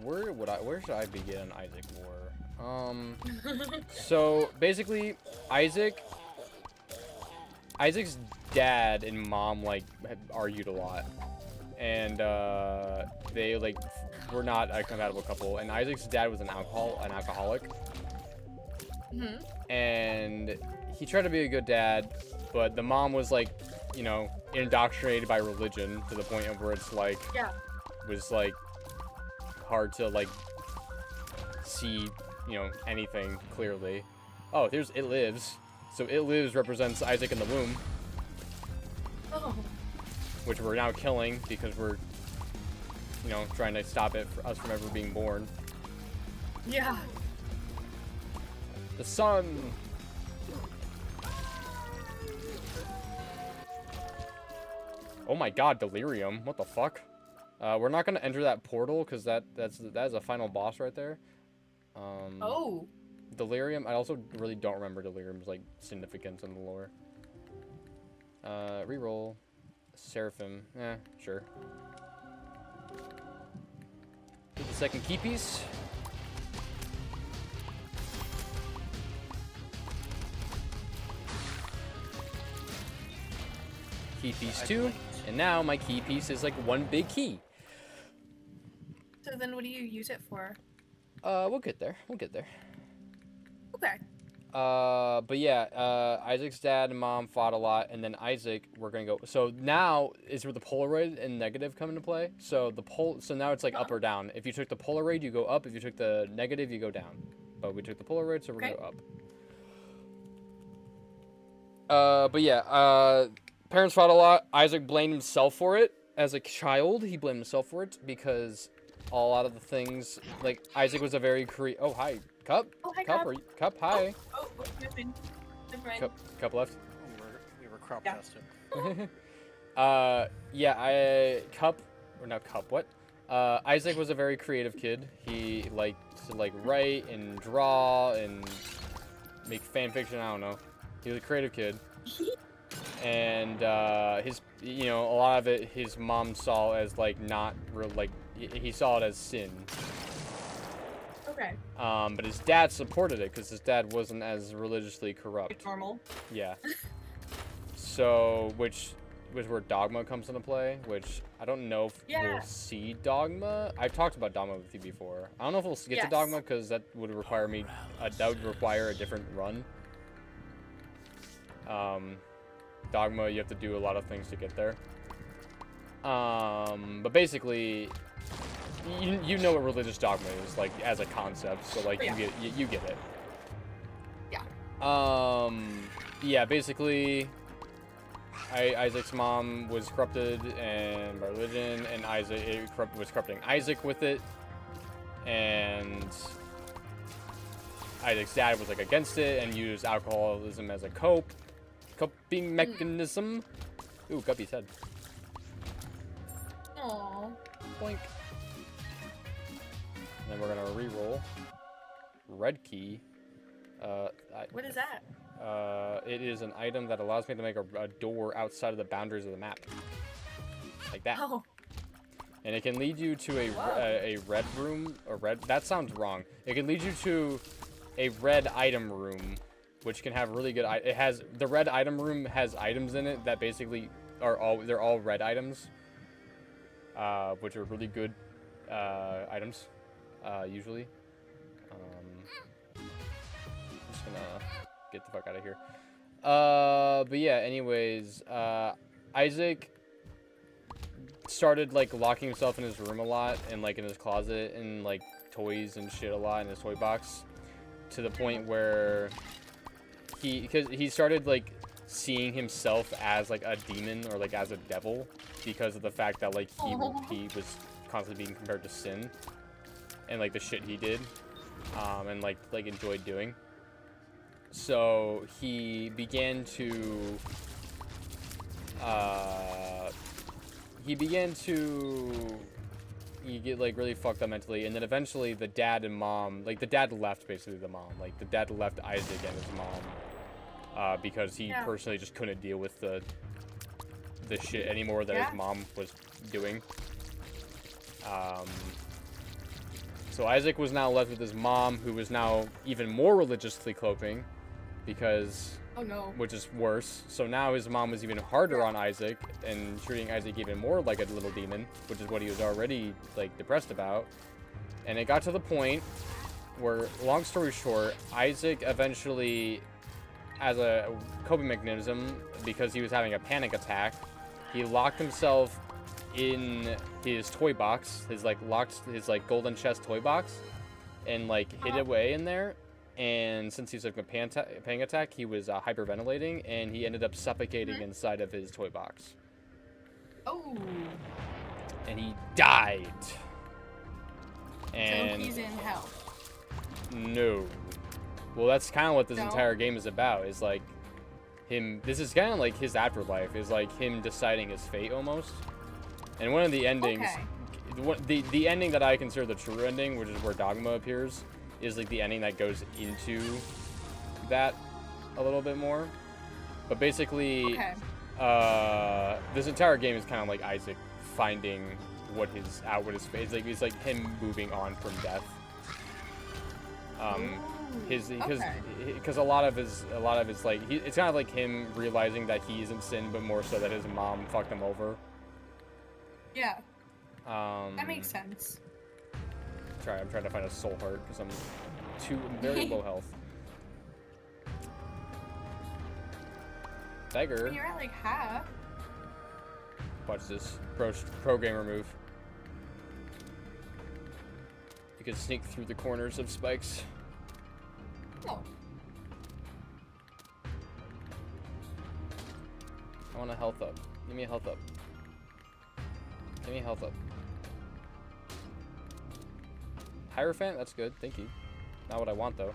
Where should I begin Isaac lore? So basically, Isaac's dad and mom like argued a lot, and they like were not a compatible couple. And Isaac's dad was an alcoholic, and he tried to be a good dad, but the mom was like, you know, indoctrinated by religion to the point of where it's like, was like hard to like see, you know, anything clearly. Oh, here's It Lives. So It Lives represents Isaac in the womb, which we're now killing because we're, you know, trying to stop it for us from ever being born. Yeah. The sun. Oh my god, Delirium. What the fuck? We're not gonna enter that portal because that is a final boss right there. Oh. Delirium. I also really don't remember Delirium's like significance in the lore. Reroll. Seraphim. Sure. Get the second key piece. Key piece 2, and now my key piece is like one big key. So then what do you use it for? We'll get there. We'll get there. Okay. But yeah, Isaac's dad and mom fought a lot, and then Isaac, we're gonna go. So now is where the Polaroid and negative come into play. So so now it's like up or down. If you took the Polaroid, you go up. If you took the negative, you go down. But we took the Polaroid, so we're gonna go up. But yeah, parents fought a lot. Isaac blamed himself for it as a child. He blamed himself for it because a lot of the things, like Isaac was a very Oh, hi, Cup. Oh, hi, Cup. Cup. Cup. Hi. Oh, moving. Cup left. We were crop tested. Yeah, Cup, or not Cup, what? Isaac was a very creative kid. He liked to write and draw and make fan fiction. I don't know. He was a creative kid. And a lot of it his mom saw as not real, he saw it as sin. Okay. But his dad supported it because his dad wasn't as religiously corrupt. Like normal. Yeah. So, which was where Dogma comes into play, which I don't know if we'll see Dogma. I've talked about Dogma with you before. I don't know if we'll get to Dogma because that would require a different run. Dogma, you have to do a lot of things to get there. But basically, you know what religious dogma is, as a concept, so, you get it. Yeah. Yeah, basically, Isaac's mom was corrupted and by religion, and was corrupting Isaac with it, and Isaac's dad was, against it and used alcoholism as a coping mechanism. Ooh, Guppy's head. Aww. Boink. And then we're gonna re-roll. Red key. What is that? It is an item that allows me to make a door outside of the boundaries of the map. Like that. Oh. And it can lead you to a red room. That sounds wrong. It can lead you to a red item room, which can have really good. The red item room has items in it that basically they're all red items, which are really good items, usually. I'm just gonna get the fuck out of here. But yeah. Anyways, Isaac started locking himself in his room a lot and in his closet and toys and shit a lot in his toy box, to the point where because he started seeing himself as a demon or as a devil because of the fact that he was constantly being compared to sin and the shit he did and enjoyed doing. So he began to get really fucked up mentally, and then eventually the dad and mom, the dad left basically the mom, the dad left Isaac and his mom because he personally just couldn't deal with the shit anymore that his mom was doing. So Isaac was now left with his mom, who was now even more religiously coping, because which is worse. So now his mom was even harder on Isaac and treating Isaac even more like a little demon, which is what he was already depressed about. And it got to the point where, long story short, Isaac eventually, as a coping mechanism, because he was having a panic attack, he locked himself in his toy box, his golden chest toy box, and hid away in there. And since he was having a panic attack, he was hyperventilating, and he ended up suffocating inside of his toy box. Oh. And he died. And so he's in hell. No. Well, that's kind of what this entire game is about. Is him. This is kind of his afterlife. Is him deciding his fate almost. And one of the endings, the ending that I consider the true ending, which is where Dogma appears, is the ending that goes into that a little bit more. But basically, this entire game is kind of Isaac finding what his fate. It's him moving on from death. Because a lot of his it's kind of him realizing that he isn't sin, but more so that his mom fucked him over. Yeah. That makes sense. I'm trying to find a soul heart because I'm very low health. Beggar. You're at half. Watch this. Pro gamer move. You can sneak through the corners of spikes. Oh. I want a health up. Give me a health up. Give me a health up. Hierophant? That's good. Thank you. Not what I want, though.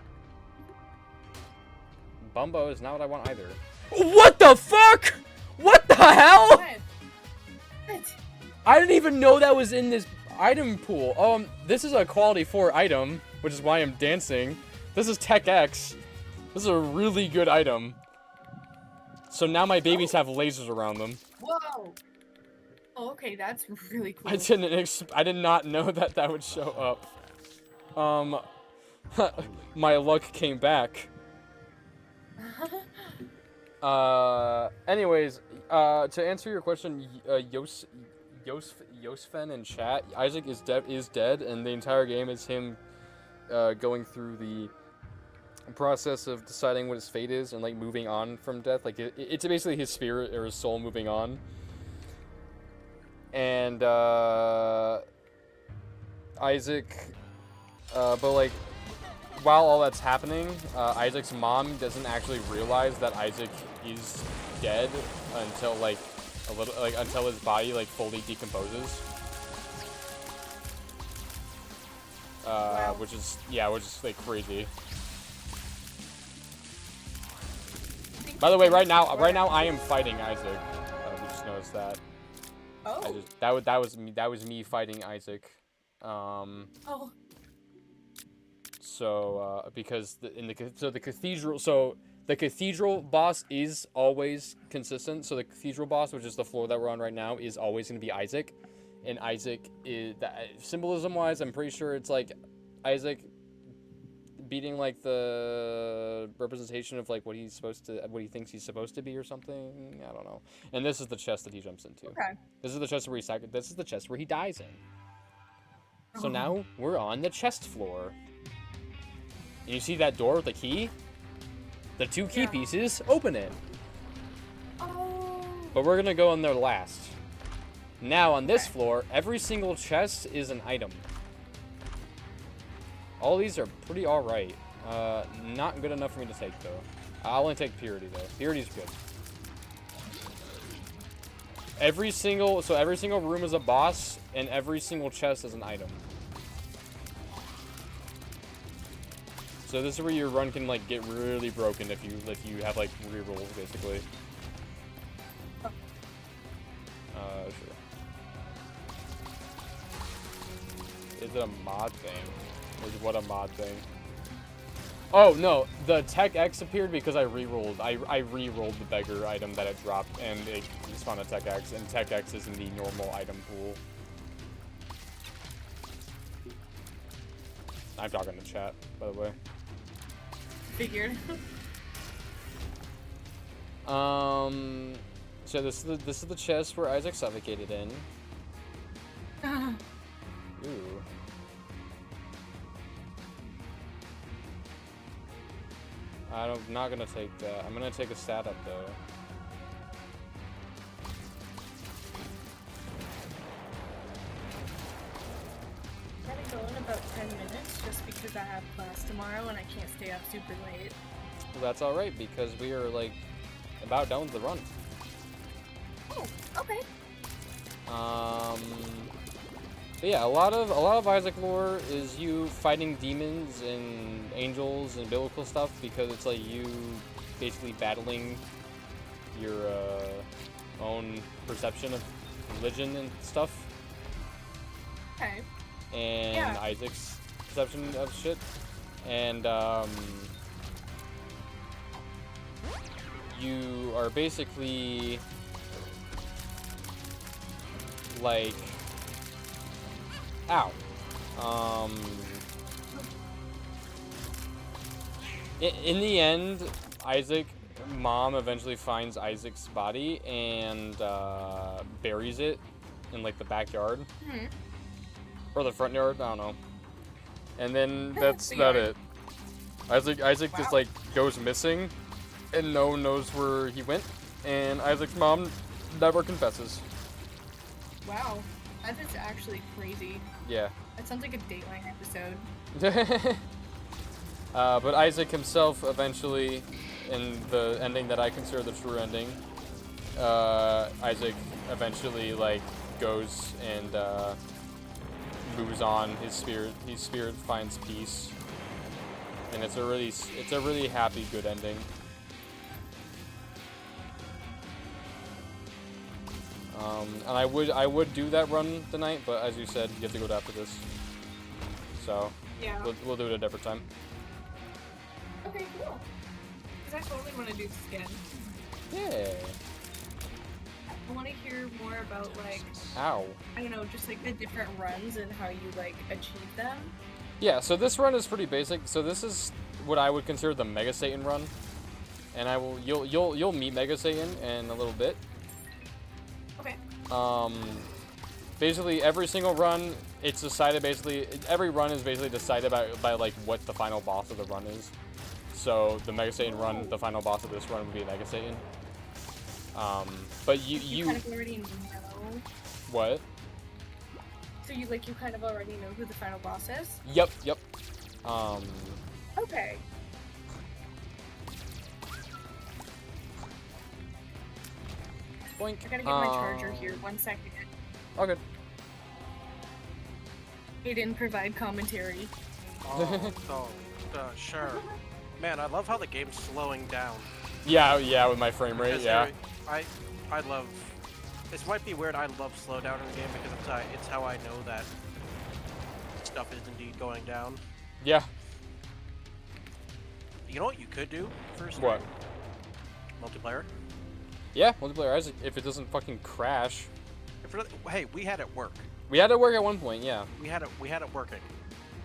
Bumbo is not what I want either. What the fuck? What the hell? What? I didn't even know that was in this. item pool. This is a quality 4 item, which is why I'm dancing. This is Tech X. This is a really good item. So now my babies have lasers around them. Whoa. Oh, okay, that's really cool. I did not know that that would show up. My luck came back. Anyways, to answer your question, Yosfen in chat, Isaac is dead, and the entire game is him going through the process of deciding what his fate is and like moving on from death. Like it's basically his spirit or his soul moving on. And Isaac, but like while all that's happening, Isaac's mom doesn't actually realize that Isaac is dead until like until his body like fully decomposes. Wow. Which is like crazy. By the way, right now I am fighting Isaac. We just noticed that. Oh. That was me fighting Isaac. Oh. So because the cathedral boss is always consistent. So the cathedral boss, which is the floor that we're on right now, is always going to be Isaac, and Isaac is symbolism wise. I'm pretty sure it's like Isaac beating like the representation of like what he thinks he's supposed to be or something. I don't know. And this is the chest that he jumps into. Okay. This is the chest where he dies in. So now we're on the chest floor. And you see that door with the key? The 2 key pieces, open it. Oh. But we're gonna go in there last. Now on this floor, every single chest is an item. All these are pretty alright. Not good enough for me to take though. I'll only take Purity though. Purity's good. Every single room is a boss, and every single chest is an item. So this is where your run can like get really broken if you have like rerolls basically. Sure. Is it a mod thing? Is what a mod thing? Oh no, the Tech X appeared because I rerolled. I re-rolled the beggar item that it dropped, and it spawned a Tech X, and Tech X is in the normal item pool. I'm talking to chat, by the way. Figured. So this is the chest where Isaac suffocated in. Ooh. I'm not gonna take that. I'm gonna take a stat up though. I'm gonna go in about 10 minutes just because I have class tomorrow and I can't stay up super late. Well, that's all right because we are like about done with the run. Oh, okay. But yeah, a lot of Isaac lore is you fighting demons and angels and biblical stuff because it's like you basically battling your own perception of religion and stuff. Okay. And Yeah. Isaac's perception of shit. And you are basically like in the end, Mom eventually finds Isaac's body and buries it in like the backyard. Mm-hmm. Or the front yard, I don't know. And then that's about it. Isaac just like goes missing and no one knows where he went, and Isaac's mom never confesses. Wow. That is actually crazy. Yeah. That sounds like a Dateline episode. But Isaac himself eventually, in the ending that I consider the true ending, Isaac eventually like goes and moves on. His spirit finds peace, and it's a really happy, good ending. And I would do that run tonight, but as you said, you have to go to after this. So Yeah. we'll do it a different time. Okay, cool. Because I totally want to do this again. Yeah. I want to hear more about, like, Ow. I don't know, just like the different runs and how you like achieve them. Yeah, so this run is pretty basic. So this is what I would consider the Mega Satan run. And you'll meet Mega Satan in a little bit. Okay. Basically every single run, it's decided every run is basically decided by like what the final boss of the run is. So the Mega Satan run, the final boss of this run would be Mega Satan. But you kind of already know. What? So you kind of already know who the final boss is? Yep. Okay. Boink. I gotta get my charger here. 1 second. Okay. He didn't provide commentary. Oh, sure. Man, I love how the game's slowing down. Yeah, with my frame rate, Because yeah. I love. This might be weird. I love slowdown in the game because it's how I know that stuff is indeed going down. Yeah. You know what you could do for a What? Multiplayer. Yeah, multiplayer Isaac, if it doesn't fucking crash. Hey, we had it work. We had it work at one point, yeah. We had it working.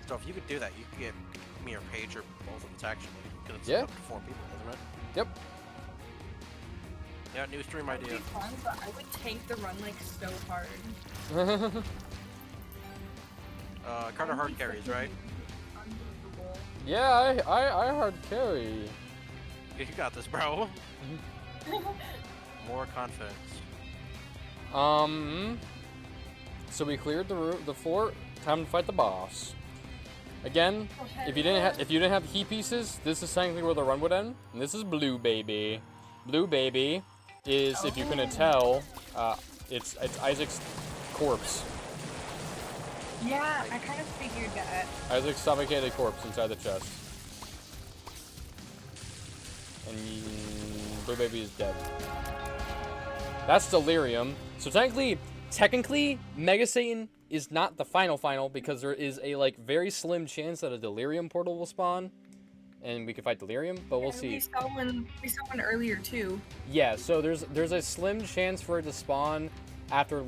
So if you could do that, you could get me or Paige or both of us actually, because it's up to 4 people, isn't it? Yep. Yeah, new stream It would idea. be fun, but I would tank the run so hard. Carter hard carries, right? Unbelievable. Yeah, I hard carry. Yeah, you got this, bro. More confidence. So we cleared the fort. Time to fight the boss. Again, if you didn't have key pieces, this is technically where the run would end. And this is Blue Baby. Blue Baby is, if you couldn't tell, it's Isaac's corpse. Yeah, I kind of figured that. Isaac's suffocated corpse inside the chest. And Blue Baby is dead. That's Delirium. So technically, Mega Satan is not the final because there is a very slim chance that a Delirium portal will spawn, and we can fight Delirium, but we'll see. We saw one earlier too. Yeah, so there's a slim chance for it to spawn after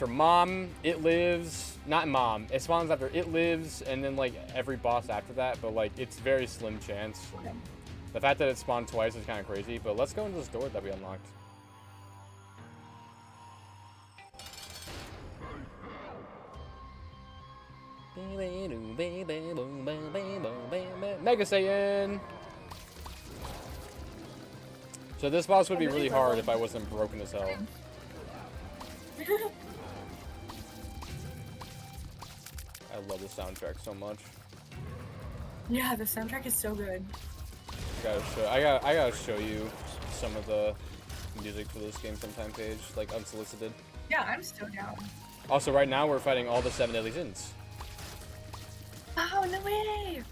Mom, It Lives, not Mom. It spawns after It Lives, and then every boss after that, but it's very slim chance. Okay. The fact that it spawned twice is kind of crazy, but let's go into this door that we unlocked. Mega Saiyan! So this boss would be really hard if I wasn't broken as hell. I love the soundtrack so much. Yeah, the soundtrack is so good. I gotta show you some of the music for this game sometime, Paige, unsolicited. Yeah, I'm still down. Also, right now we're fighting all the 7 deadly sins. Oh, no way!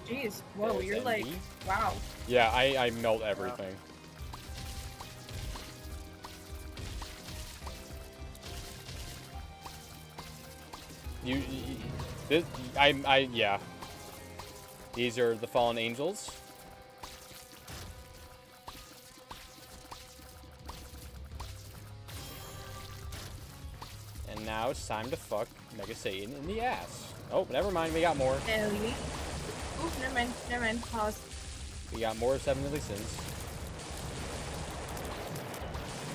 Jeez, whoa, you're SND? wow. Yeah, I melt everything. Yeah. These are the fallen angels. And now it's time to fuck Mega Satan in the ass. Oh, never mind, we got more. Ellie. Oop, never mind, pause. We got more 7 deadly sins.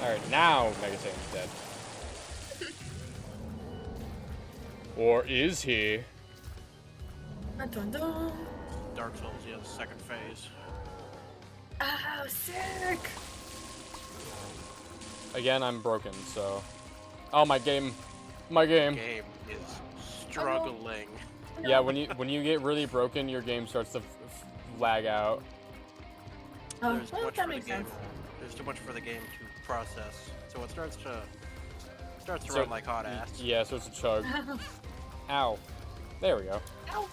Alright, now Mega Satan's dead. Or is he? Dun, dun. Dark Souls, yeah, the second phase. Oh, sick! Again, I'm broken, so... Oh, my game. My game. Game is struggling. Yeah, when you get really broken, your game starts to lag out. Oh, There's well, much that for the makes game. sense. There's too much for the game to process, so it starts to So- run like hot ass. Yeah, so it's a chug. Ow. There we go. Ow.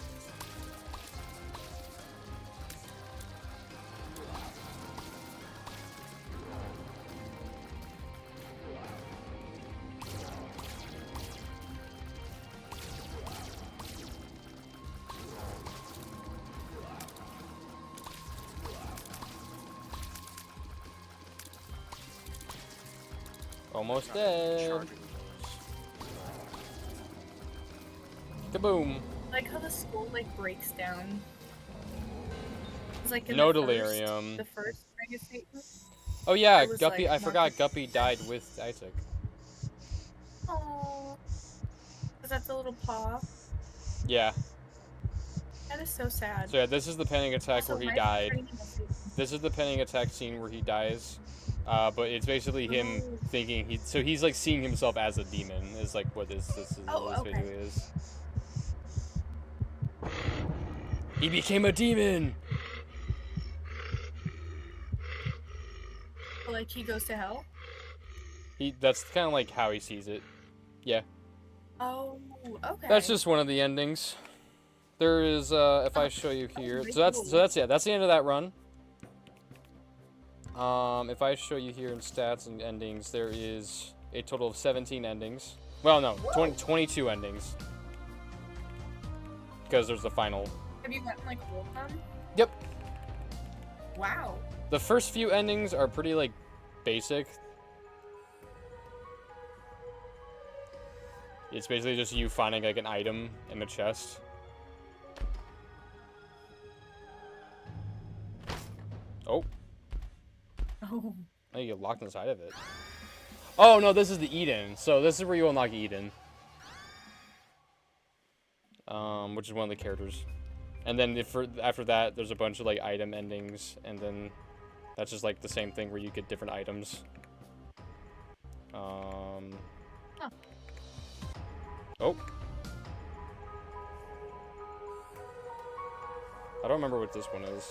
Almost Not dead. charging. Kaboom. Like how the school like breaks down. It's like in No the delirium. first Mega Satan. Oh yeah, It was, Guppy. like, I not forgot the- Guppy died with Isaac. Aww. Is that the little paw? Yeah. That is so sad. So yeah, this is the panic attack Also, where he why is he died. turning into Satan? This is the panic attack scene where he dies. But it's basically him Oh. thinking so he's like seeing himself as a demon is like what this Oh, okay. basically is. He became a demon. So, like he goes to hell? That's kind of like how he sees it. Yeah. Oh, okay. That's just one of the endings. There is if I show you here. So that's the end of that run. If I show you here in stats and endings, there is a total of 17 endings. Well, no, 22 endings. Because there's the final. Have you gotten like all of them? Yep. Wow. The first few endings are pretty like basic. It's basically just you finding like an item in the chest. Oh. Oh. Oh, you get locked inside of it. Oh no, this is the Eden. So this is where you unlock Eden. Which is one of the characters. And then after that, there's a bunch of like item endings, and then that's just like the same thing where you get different items. Huh. Oh. I don't remember what this one is.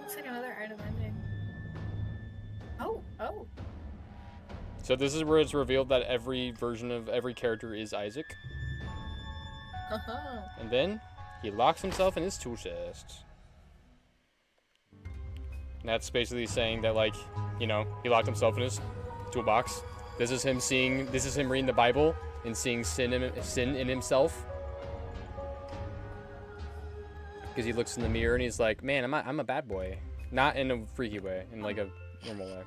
Looks like another item ending. Oh, oh. So this is where it's revealed that every version of every character is Isaac. Uh-huh. And then he locks himself in his tool chest. And that's basically saying that, like, you know, he locked himself in his toolbox. This is him reading the Bible and seeing sin in himself. Because he looks in the mirror and he's like, man, I'm a bad boy. Not in a freaky way, in like a normal way.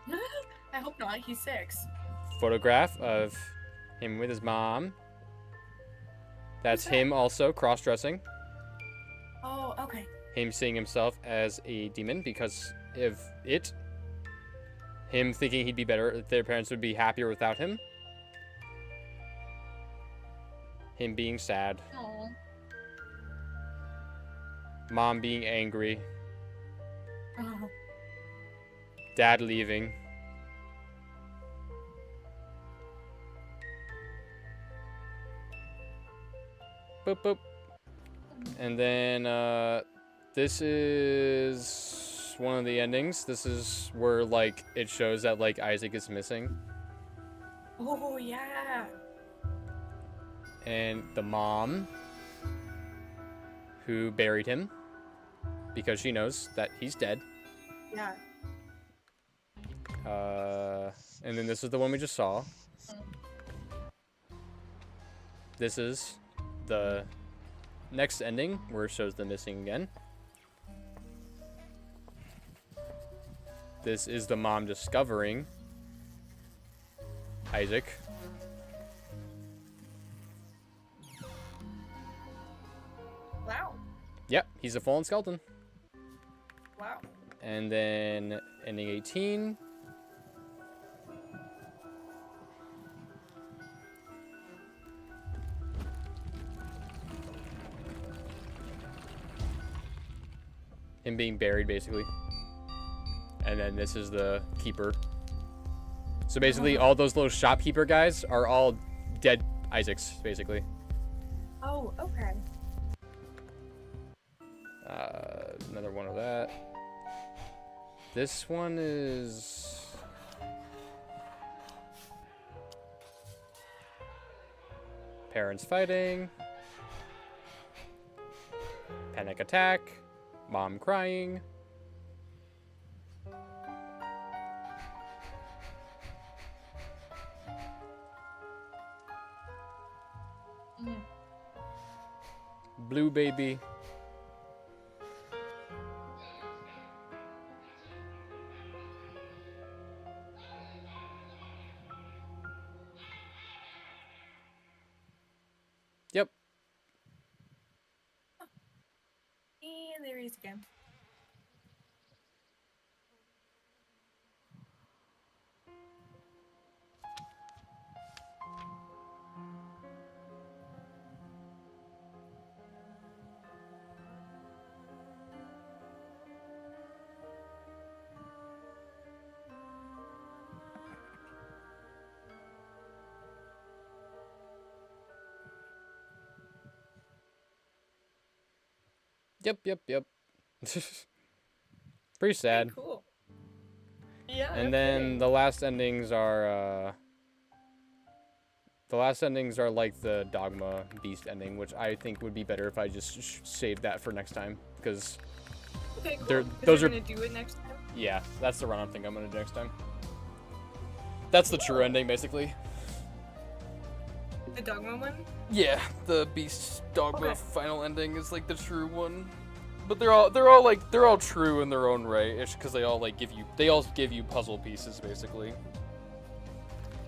I hope not. He's 6. Photograph of him with his mom. That's him also cross-dressing. Oh, okay. Him seeing himself as a demon because of it. Him thinking he'd be better, their parents would be happier without him. Him being sad. Oh. Mom being angry. Oh. Dad leaving. Boop, boop. And then, this is one of the endings. This is where, like, it shows that, like, Isaac is missing. Oh, yeah. And the mom who buried him because she knows that he's dead. Yeah. And then this is the one we just saw. This is the next ending where it shows the missing again. This is the mom discovering Isaac. Wow. Yep, he's a fallen skeleton. Wow. And then ending 18. Him being buried, basically. And then this is the keeper. So basically, all those little shopkeeper guys are all dead Isaacs, basically. Oh, okay. Another one of that. This one is... parents fighting. Panic attack. Mom crying. Blue baby. And there he is again. Yep. Pretty sad. Pretty cool. Yeah. And no then kidding. the last endings are like the Dogma Beast ending, which I think would be better if I just saved that for next time, because Okay, cool. they're- 'Cause those you're are- gonna do it next time. yeah, that's the run I think I'm gonna do next time. That's the true ending, basically. The Dogma one. Yeah, the Beast Dogma Okay. final ending is like the true one. But they're all true in their own right. It's because they all give you puzzle pieces basically.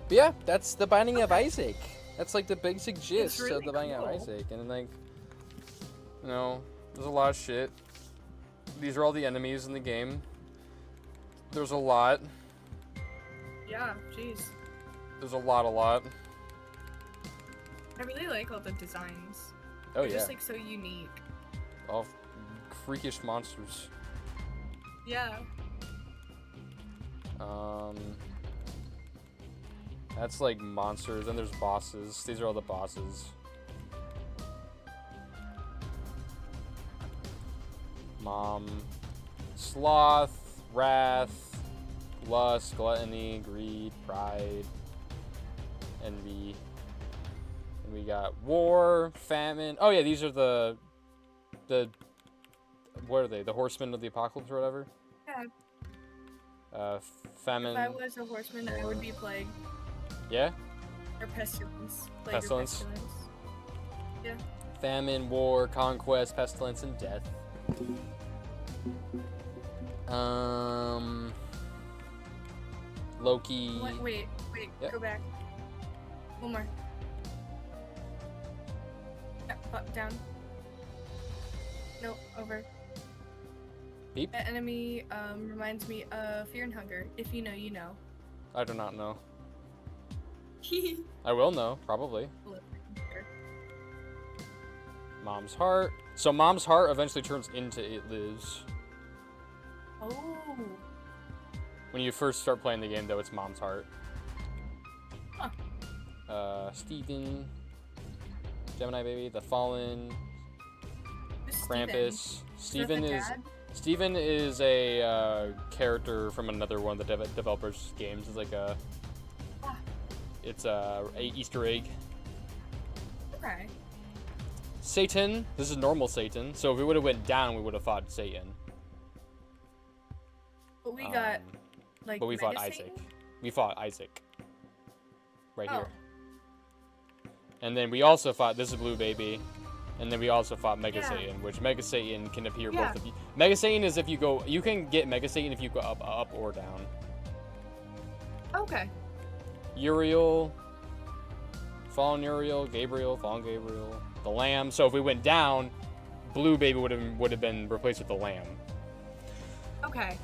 But yeah, that's the Binding of Isaac. That's like the basic gist really of the Binding of cool. Isaac, and like, you know, there's a lot of shit. These are all the enemies in the game. There's a lot. Yeah. Jeez. There's a lot. I really like all the designs. Oh They're yeah, just like so unique. all freakish monsters. Yeah. That's like monsters, and there's bosses. These are all the bosses. Mom, sloth, wrath, lust, gluttony, greed, pride, envy. And we got war, famine. Oh yeah, these are the what are they? The horsemen of the apocalypse or whatever. Yeah. Famine. If I was a horseman, I would be plague Yeah. or pestilence. Plague or Pestilence? Yeah. Famine, war, conquest, pestilence, and death. Loki. Wait. Yeah. Go back. One more. Down. No, over. Beep. That enemy reminds me of Fear and Hunger. If you know, you know. I do not know. I will know, probably. Mom's heart. So Mom's heart eventually turns into It Lives. Oh. When you first start playing the game, though, it's Mom's heart. Huh. Steven. Gemini Baby. The Fallen. Who's Krampus. Steven? Is that the dad? Steven is a character from another one of the developers' games. It's like a... Ah. It's a Easter egg. Okay. Satan. This is normal Satan. So if we would have went down, we would have fought Satan. But we got like. But we fought Mega Isaac. Satan? We fought Isaac. Right Oh. here. And then we also fought, this is Blue Baby. And then we also fought Mega Yeah. Satan, which Mega Satan can appear Yeah. both of you. Mega Satan is if you go, you can get Mega Satan if you go up or down. Okay. Uriel, Fallen Uriel, Gabriel, Fallen Gabriel, the Lamb. So if we went down, Blue Baby would have been replaced with the Lamb, Okay.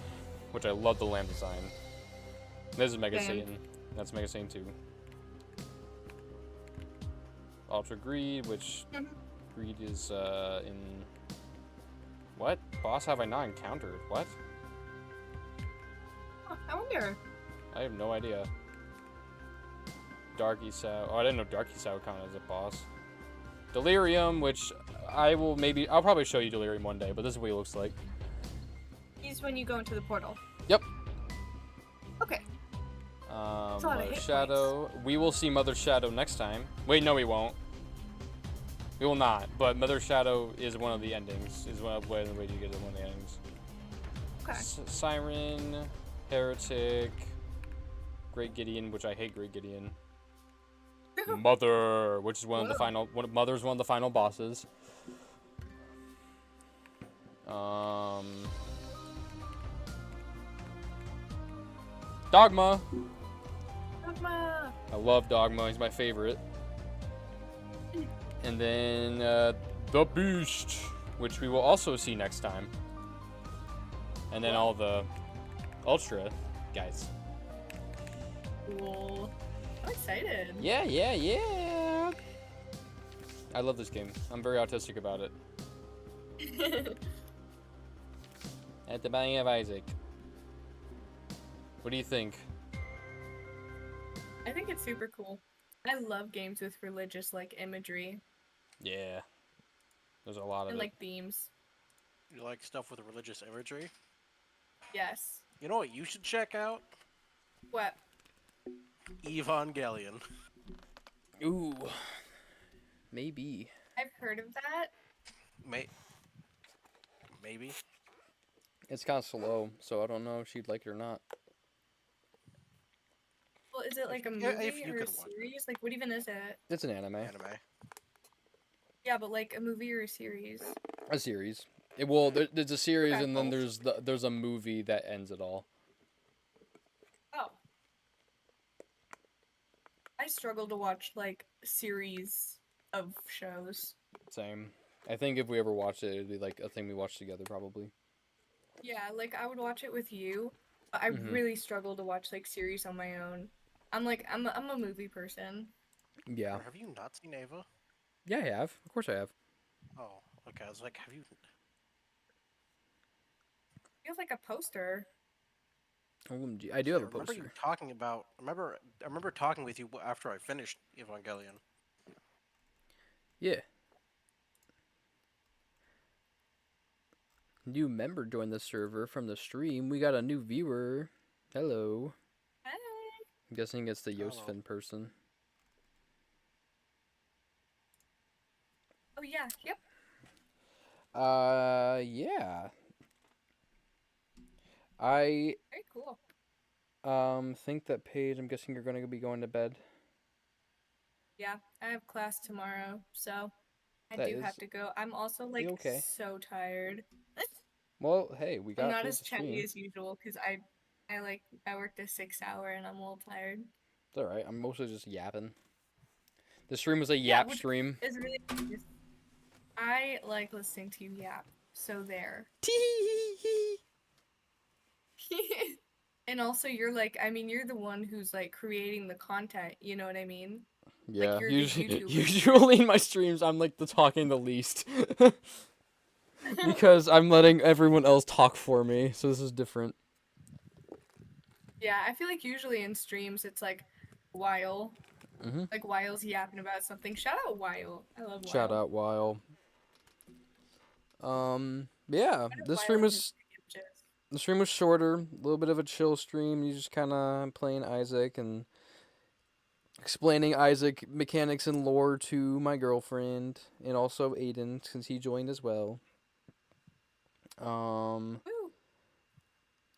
which I love the Lamb design. This is Mega Damn. Satan. That's Mega Satan 2. Ultra Greed, which Greed is in what boss have I not encountered? What? Oh, I wonder. I have no idea. Dark Esau. Oh, I didn't know Dark Esau counted as a boss. Delirium, which I'll probably show you Delirium one day, but this is what he looks like. He's when you go into the portal. Yep. Okay. a lot of Mother hit Shadow. We will see Mother Shadow next time. Wait, no, we won't. We will not. But Mother Shadow is one of the endings. Is one way you get one of the endings. Okay. Siren, Heretic, Great Gideon, which I hate Great Gideon. Mother, which is Mother's one of the final bosses. Dogma. Dogma. I love Dogma. He's my favorite. And then the Beast. which we will also see next time. And then all the Ultra guys. Cool. I'm excited. Yeah, yeah, yeah. I love this game. I'm very autistic about it. At the Buying of Isaac. What do you think? I think it's super cool. I love games with religious like imagery Yeah. There's a lot of and it. like themes. You like stuff with religious imagery? Yes. You know what you should check out? What? Evangelion. Ooh. Maybe. I've heard of that. Maybe. It's kind of slow, so I don't know if she'd like it or not. Well, is it like a movie Yeah, if you or a could watch it. series? Like, what even is it? It's an anime. Yeah, but like a movie or a series. A series. There's a series, Okay. and then there's a movie that ends it all. Oh. I struggle to watch like series of shows. Same. I think if we ever watched it, it'd be like a thing we watched together, probably. Yeah, like I would watch it with you, but I Mhm. really struggle to watch like series on my own. I'm a movie person. Yeah. Or have you not seen Ava? Yeah, I have. Of course I have. Oh, okay. I was like, have you? Feels like a poster. OMG. I do have a I remember you poster. talking about. I remember talking with you after I finished Evangelion. Yeah. New member joined the server from the stream. We got a new viewer. Hello. Hey. I'm guessing it's the Hello. Yosfin person. Oh yeah, yep. Yeah. I Very cool. think that Paige, I'm guessing you're gonna be going to bed. Yeah, I have class tomorrow, so I That do have is to go. I'm also like okay. so tired. Well, hey, we I'm got not through as the chatty stream. as usual because I worked a 6 hour and I'm a little tired. It's alright. I'm mostly just yapping. The stream was a Yeah, yap which stream. is really nice. I like listening to you yap. So there. And also you're like, I mean, you're the one who's like creating the content, you know what I mean? Yeah, you're the YouTuber. usually in my streams I'm like the talking the least. Because I'm letting everyone else talk for me, so this is different. Yeah, I feel like usually in streams it's like Weil. Mhm. Like Weil's yapping about something. Shout out Weil. I love Weil. Shout out Weil. Yeah, this stream was shorter, a little bit of a chill stream. You just kind of playing Isaac and explaining Isaac mechanics and lore to my girlfriend and also Aiden since he joined as well. Woo.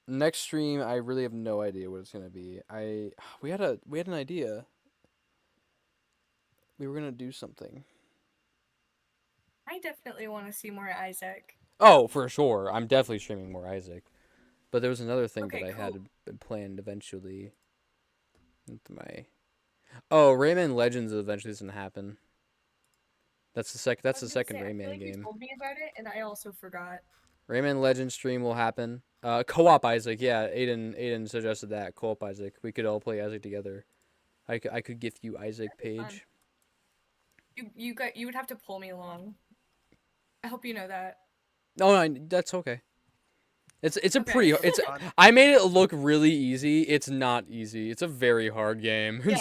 Next stream I really have no idea what it's gonna be. We had an idea. We were gonna do something. I definitely want to see more Isaac. Oh, for sure. I'm definitely streaming more Isaac. But there was another thing Okay, that I cool. had planned eventually. Rayman Legends eventually doesn't happen. That's the second I was gonna second say, I feel Rayman like you game. told me about it and I also forgot. Rayman Legends stream will happen. Co-op Isaac, yeah. Aiden suggested that co-op Isaac. We could all play Isaac together. I could gift you Isaac That'd be fun. Page. You would have to pull me along. I hope you know that. No, that's okay. It's a Okay. pretty. I made it look really easy. It's not easy. It's a very hard game. Yeah.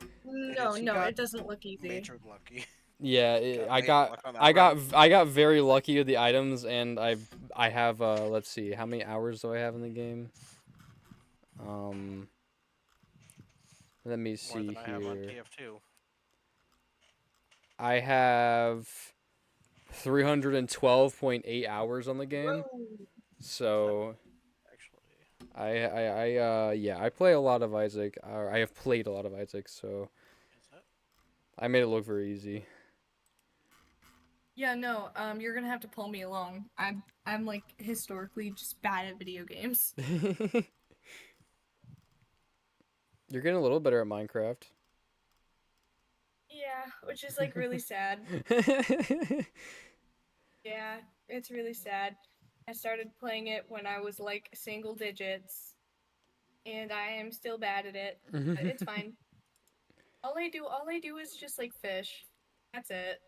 It No, is. You no, got it doesn't look easy. Major lucky. Yeah, Got major luck on that round. I got very lucky with the items, and I have let's see, how many hours do I have in the game? Let me More see than I have on here. TF2. I have 312.8 hours on the game. Whoa. So Actually, I play a lot of Isaac. I have played a lot of Isaac, so is that? I made it look very easy. Yeah, no, you're gonna have to pull me along. I'm like historically just bad at video games. You're getting a little better at Minecraft. Yeah, which is like really sad. Yeah, it's really sad. I started playing it when I was like single digits, and I am still bad at it. But it's fine. All I do is just like fish. That's it.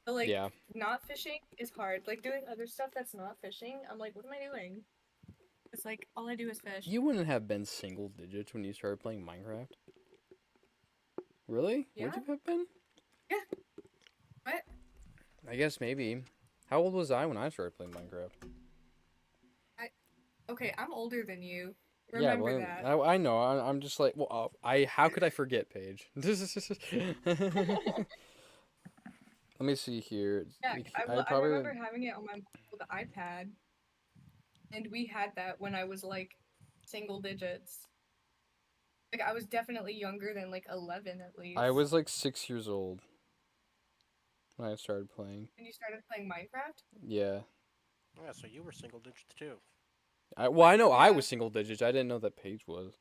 But like Yeah. not fishing is hard. Like doing other stuff that's not fishing, I'm like, what am I doing? It's like all I do is fish. You wouldn't have been single digits when you started playing Minecraft. Really? Yeah? Would you have been? Yeah. What? I guess maybe. How old was I when I started playing Minecraft? Okay, I'm older than you. Yeah, Remember well, that. I know. I'm just like, well, how could I forget, Paige? Let me see here. Yeah, I I probably remember having it on my old iPad, and we had that when I was like single digits. Like I was definitely younger than like 11 at I least. was like 6 years old when I started playing. When you started playing Minecraft? Yeah. Yeah, so you were single digits too. Well, I know I Yeah. was single digits. I didn't know that Paige was.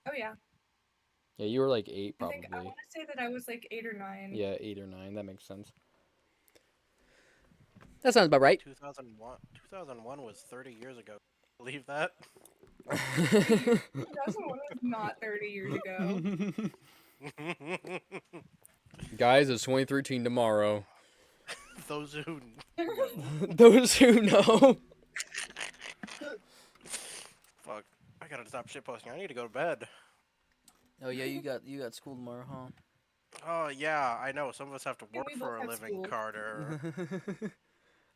Oh yeah. Yeah, you were like 8 I think I probably. want to say that I was like 8 or 9. Yeah, 8 or 9. That makes sense. That sounds about right. 2001. 2001 was 30 years ago. Believe that? 2001 was not 30 years ago. Guys, it's 2013 tomorrow. Those who know. Those who know. Fuck. I gotta stop shitposting. I need to go to bed. Oh yeah, you got school tomorrow, huh? Oh, yeah, I know. Some of us have to And work we both for a have living, school. Carter.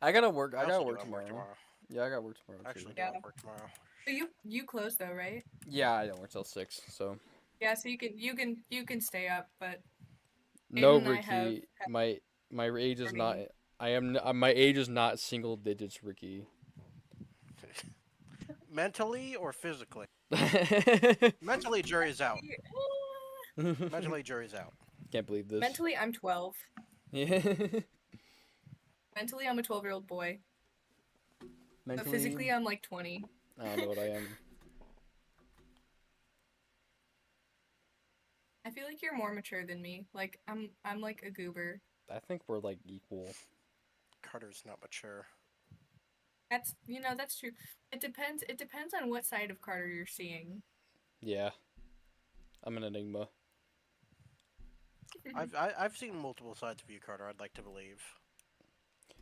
I gotta work. I also gotta do work have work tomorrow. tomorrow. Yeah, I got work tomorrow I too. actually do Yeah. have work tomorrow. But you close though, right? Yeah, I don't work till 6, so. Yeah, so you can stay up, but No, Aiden and I have Ricky. My age is not. morning. My age is not single digits, Ricky. Mentally or physically? Mentally, jury's out. Mentally, jury's out. Can't believe this. Mentally, I'm 12. Yeah. Mentally, I'm a 12-year-old boy. But Mentally, physically, I'm like 20. I don't know what I am. I feel like you're more mature than me. Like I'm like a goober. I think we're like equal. Carter's not mature. That's that's true. It depends on what side of Carter you're seeing. Yeah. I'm an enigma. I've seen multiple sides of you, Carter. I'd like to believe.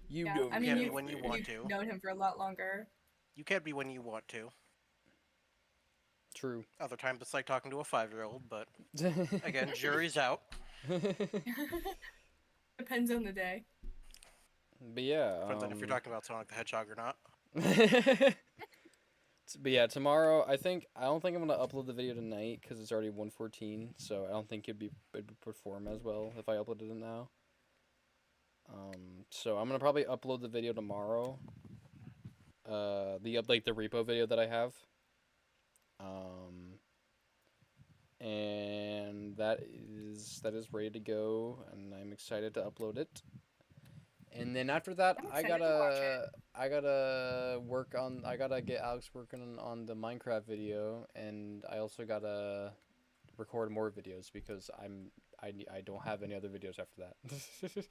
You Yeah, know I can't mean be when you want to. you've known him for a lot longer. You can't be when you want to. True. Other times it's like talking to a 5-year-old, but again, jury's out. Depends on the day. But yeah. Depends on if you're talking about Sonic the Hedgehog or not. But yeah, tomorrow I don't think I'm gonna upload the video tonight because it's already 1:14. So I don't think it'd perform as well if I uploaded it now. So I'm gonna probably upload the video tomorrow. The repo video that I have. And that is ready to go, and I'm excited to upload it. And then after that, I'm I excited to watch it. gotta get Alex working on the Minecraft video, and I also gotta record more videos because I don't have any other videos after that. You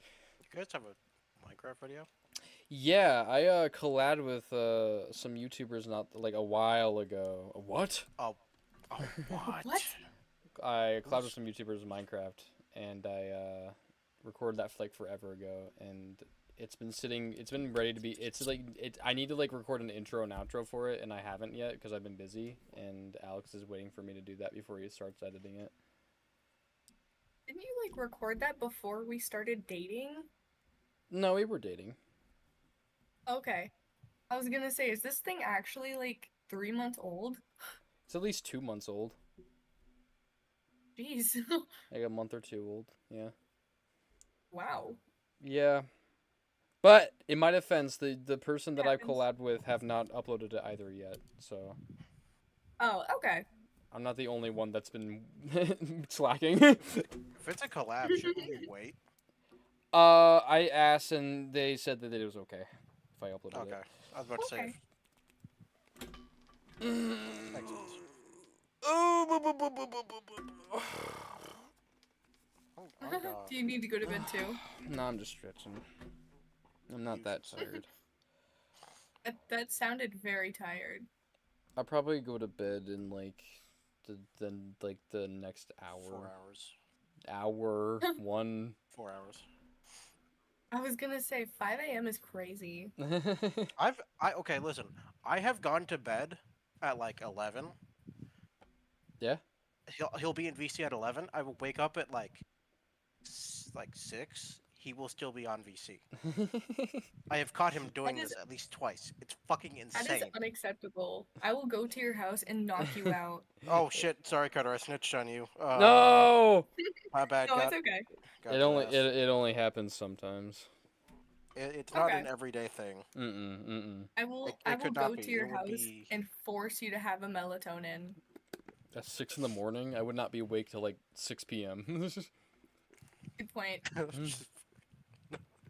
guys have a Minecraft video? Yeah, I collabed with some YouTubers not like a while ago. What? Oh, what? What? I collabed with some YouTubers in Minecraft, and I recorded that like forever ago, and it's been ready to be. I need to like record an intro and outro for it, and I haven't yet because I've been busy, and Alex is waiting for me to do that before he starts editing it. Didn't you like record that before we started dating? No, we were dating. Okay. I was gonna say, is this thing actually like 3 months old? It's at least 2 months old. Jeez. Like a month or two old. Yeah. Wow. Yeah. But in my defense, the person that I've Happens. collabed with have not uploaded it either yet, so Oh, okay. I'm not the only one that's been slacking. If it's a collab, shouldn't you wait? I asked and they said that it was okay if I uploaded Okay. it. I was about to say. Okay. Excellent. Oh my god. Do you need to go to bed too? No, I'm just stretching. I'm not You that should say. tired. That sounded very tired. I'll probably go to bed in like the next 4 hour. hours. Hour one. 4 hours. I was gonna say 5 a.m. is crazy. Okay, listen. I have gone to bed at like 11. Yeah. He'll be in VC at 11. I will wake up at like 6. He will still be on VC. I have caught him That doing is this at least twice. It's fucking that is insane. unacceptable. I will go to your house and knock you out. Oh shit! Sorry, Carter. I snitched on you. No. My bad. No, it's okay. It Got your only ass. it only happens sometimes. It's not Okay. an everyday thing. Mm-mm. I It, will I it will could not go be. to It your would house be. and force you to have a melatonin. At 6 in the morning, I would not be awake till like 6 p.m. Good point.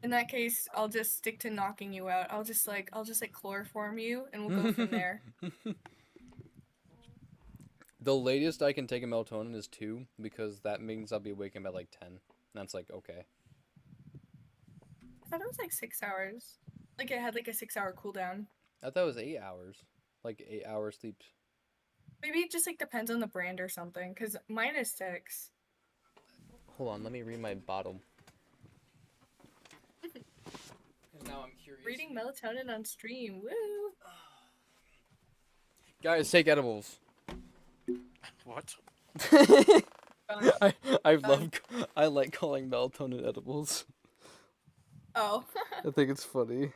In that case, I'll just stick to knocking you out. I'll just chloroform you and we'll go from there. The latest I can take a melatonin is 2 because that means I'll be waking by like 10. And that's like okay. I thought it was like 6 hours. Like it had like a 6 hour cooldown. I thought it was 8 hours. Like 8 hours sleep. Maybe it just like depends on the brand or something, because mine is 6. Hold on, let me read my bottle. Because now I'm curious. Reading melatonin on stream, woo! Guys, take edibles. What? Done. I like calling melatonin edibles. Oh. I think it's funny.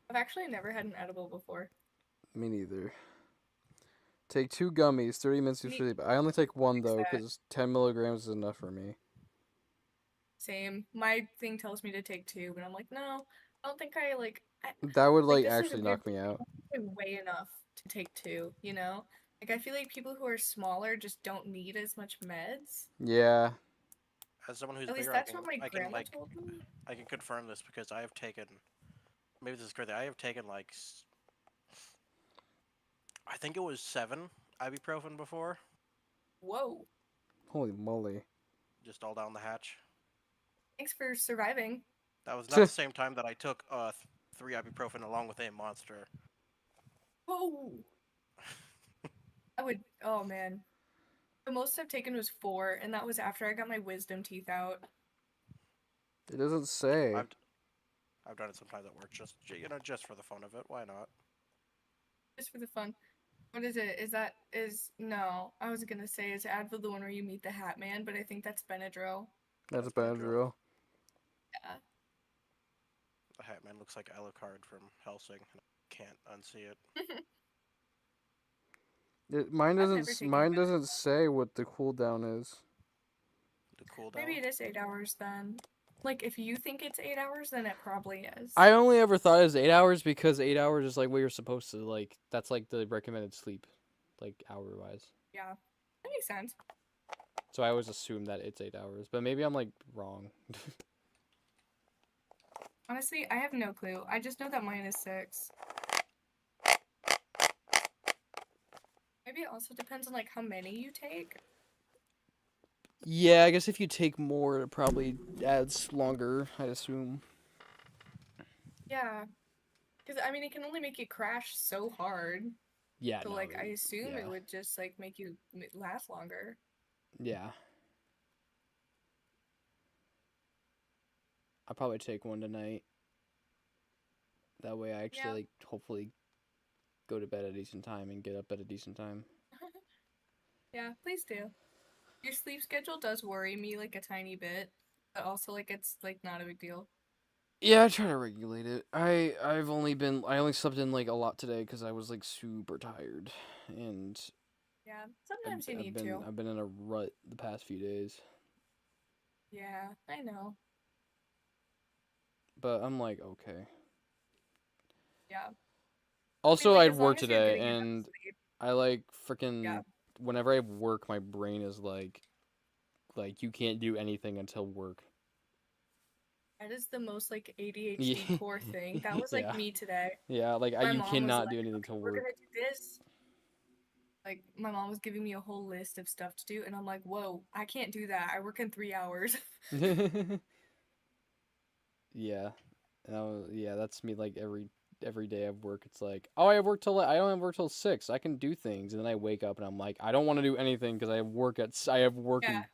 I've actually never had an edible before. Me neither. Take 2 gummies, 30 minutes to Me- sleep. I only take 1 Fix though, that. because 10 milligrams is enough for me. Same. My thing tells me to take 2, but I'm like, no, I don't think I like. That would Like, like this is a actually weird knock me out. I weigh enough to take 2, you know? Like, I feel like people who are smaller just don't need as much meds. Yeah. As someone who's At least bigger, that's what my I can grandma like told me. I can confirm this because I have taken. Maybe this is crazy. I have taken I think it was 7 ibuprofen before, Whoa. Holy moly. just all down the hatch. Thanks for surviving. That was not the same time that I took 3 ibuprofen along with a monster. Whoa. I would. Oh, man. The most I've taken was 4, and that was after I got my wisdom teeth out. It doesn't say. I've done it sometimes at work, just just for the fun of it. Why not? Just for the fun. What is it? No, I was gonna say, is Advil the one where you meet the Hat Man, but I think that's Benadryl. That's That's Benadryl. Yeah. The Hat Man looks like Alucard from Helsing. And I can't unsee it. Mine I've never doesn't. taken Mine Benadryl. doesn't say what the cooldown is. The cooldown. Maybe it is 8 hours then. Like, if you think it's 8 hours, then it probably is. I only ever thought it was 8 hours because 8 hours is like what you're supposed to like. That's like the recommended sleep, like hour wise. Yeah, that makes sense. So I always assume that it's 8 hours, but maybe I'm like wrong. Honestly, I have no clue. I just know that mine is 6. Maybe it also depends on like how many you take. Yeah, I guess if you take more, it probably adds longer. I assume. Yeah. Because, I mean, it can only make you crash so hard. Yeah. So, no, like, I assume yeah. it would just, like, make you last longer. Yeah. I'll probably take 1 tonight. That way I actually, like, hopefully go to bed at a decent time and get up at a decent time. Yeah, please do. Your sleep schedule does worry me, like, a tiny bit. But also, like, it's, like, not a big deal. Yeah, I try to regulate it. I only slept in, like, a lot today because I was, like, super tired. And Yeah, sometimes you need to. I've been in a rut the past few days. Yeah, I know. But I'm like, okay. Yeah. Also, like, I had as long work as you're today, getting enough and sleep. I, like, freaking... Yeah. Whenever I have work, my brain is, like, you can't do anything until work. That is the most, like, ADHD core thing. That was, like, Yeah. me today. Yeah, like, My you mom was cannot like, do anything "Okay, till we're work. gonna do this." Like, my mom was giving me a whole list of stuff to do, and I'm like, whoa, I can't do that. I work in 3 hours. Yeah. Yeah, that's me. Like every day of work, it's like, oh, I have work till I don't have work till 6. I can do things, and then I wake up and I'm like, I don't want to do anything because I have work Yeah. in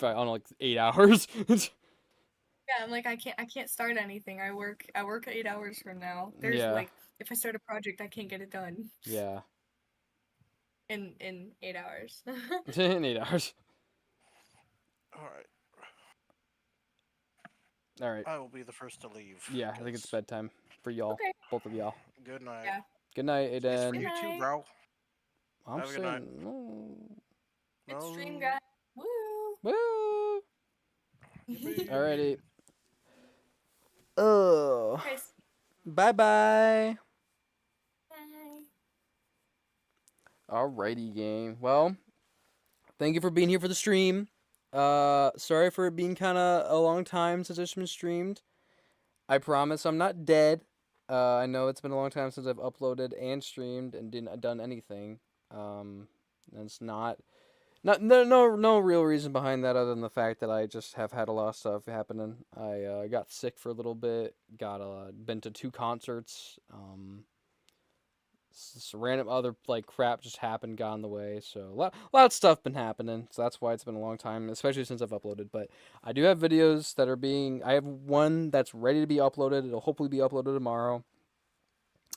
I don't know, like 8 hours. Yeah, I'm like I can't start anything. I work 8 hours from now. There's Yeah, like if I start a project, I can't get it done yeah, in 8 hours. in 8 hours. All right. All right. I will be the first to leave. Yeah, I think it's 'Cause bedtime for y'all, Okay. both of y'all. good night. Yeah. Good night, It's for Aiden. Good you too, night. bro. I'm Have a good night. saying, no. Good stream, No. guys. Woo. Woo. Yippee. Alrighty. Oh. Okay. Bye bye. Bye. Alrighty, gang. Well, thank you for being here for the stream. Sorry for it being kind of a long time since it's been streamed. I promise I'm not dead. I know it's been a long time since I've uploaded and streamed and didn't done anything. And it's no real reason behind that other than the fact that I just have had a lot of stuff happening. I got sick for a little bit. Been to 2 concerts. Random other like crap just happened, got in the way. So a lot of stuff been happening. So that's why it's been a long time, especially since I've uploaded. But I do have videos that are being. I have one that's ready to be uploaded. It'll hopefully be uploaded tomorrow.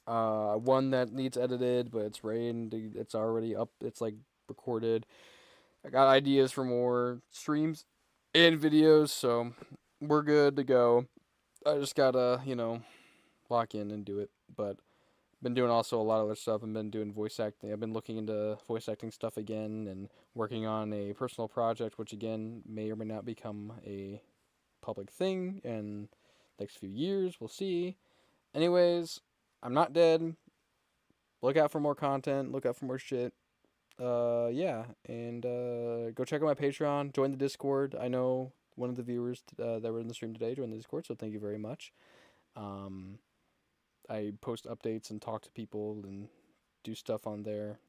One that needs edited, but it's ready and it's already up. It's like recorded. I got ideas for more streams and videos, so we're good to go. I just gotta, lock in and do it. But been doing also a lot of other stuff. I've been doing voice acting. I've been looking into voice acting stuff again and working on a personal project, which again may or may not become a public thing in the next few years. We'll see. Anyways, I'm not dead. Look out for more content. Look out for more shit. Yeah, and go check out my Patreon. Join the Discord. I know one of the viewers that were in the stream today joined the Discord, so thank you very much. I post updates and talk to people and do stuff on there.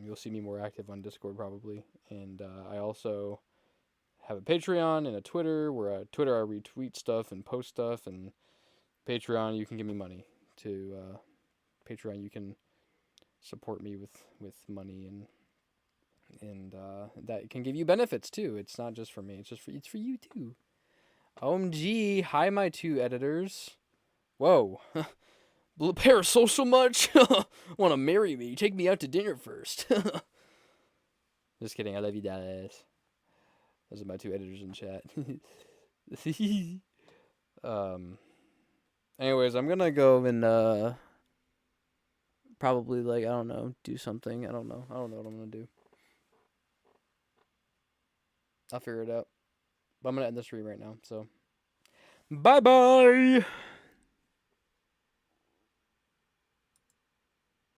You'll see me more active on Discord probably, and I also have a Patreon and a Twitter. Where Twitter I retweet stuff and post stuff, and Patreon you can give me money to Patreon you can support me with money and that can give you benefits too. It's not just for me. It's for you too. OMG, hi my 2 editors. Whoa. Blue parasocial much? Want to marry me? Take me out to dinner first. Just kidding. I love you, guys. Those are my 2 editors in chat. Anyways, I'm gonna go and probably I don't know, do something. I don't know what I'm gonna do. I'll figure it out. But I'm gonna end the stream right now. So, bye bye.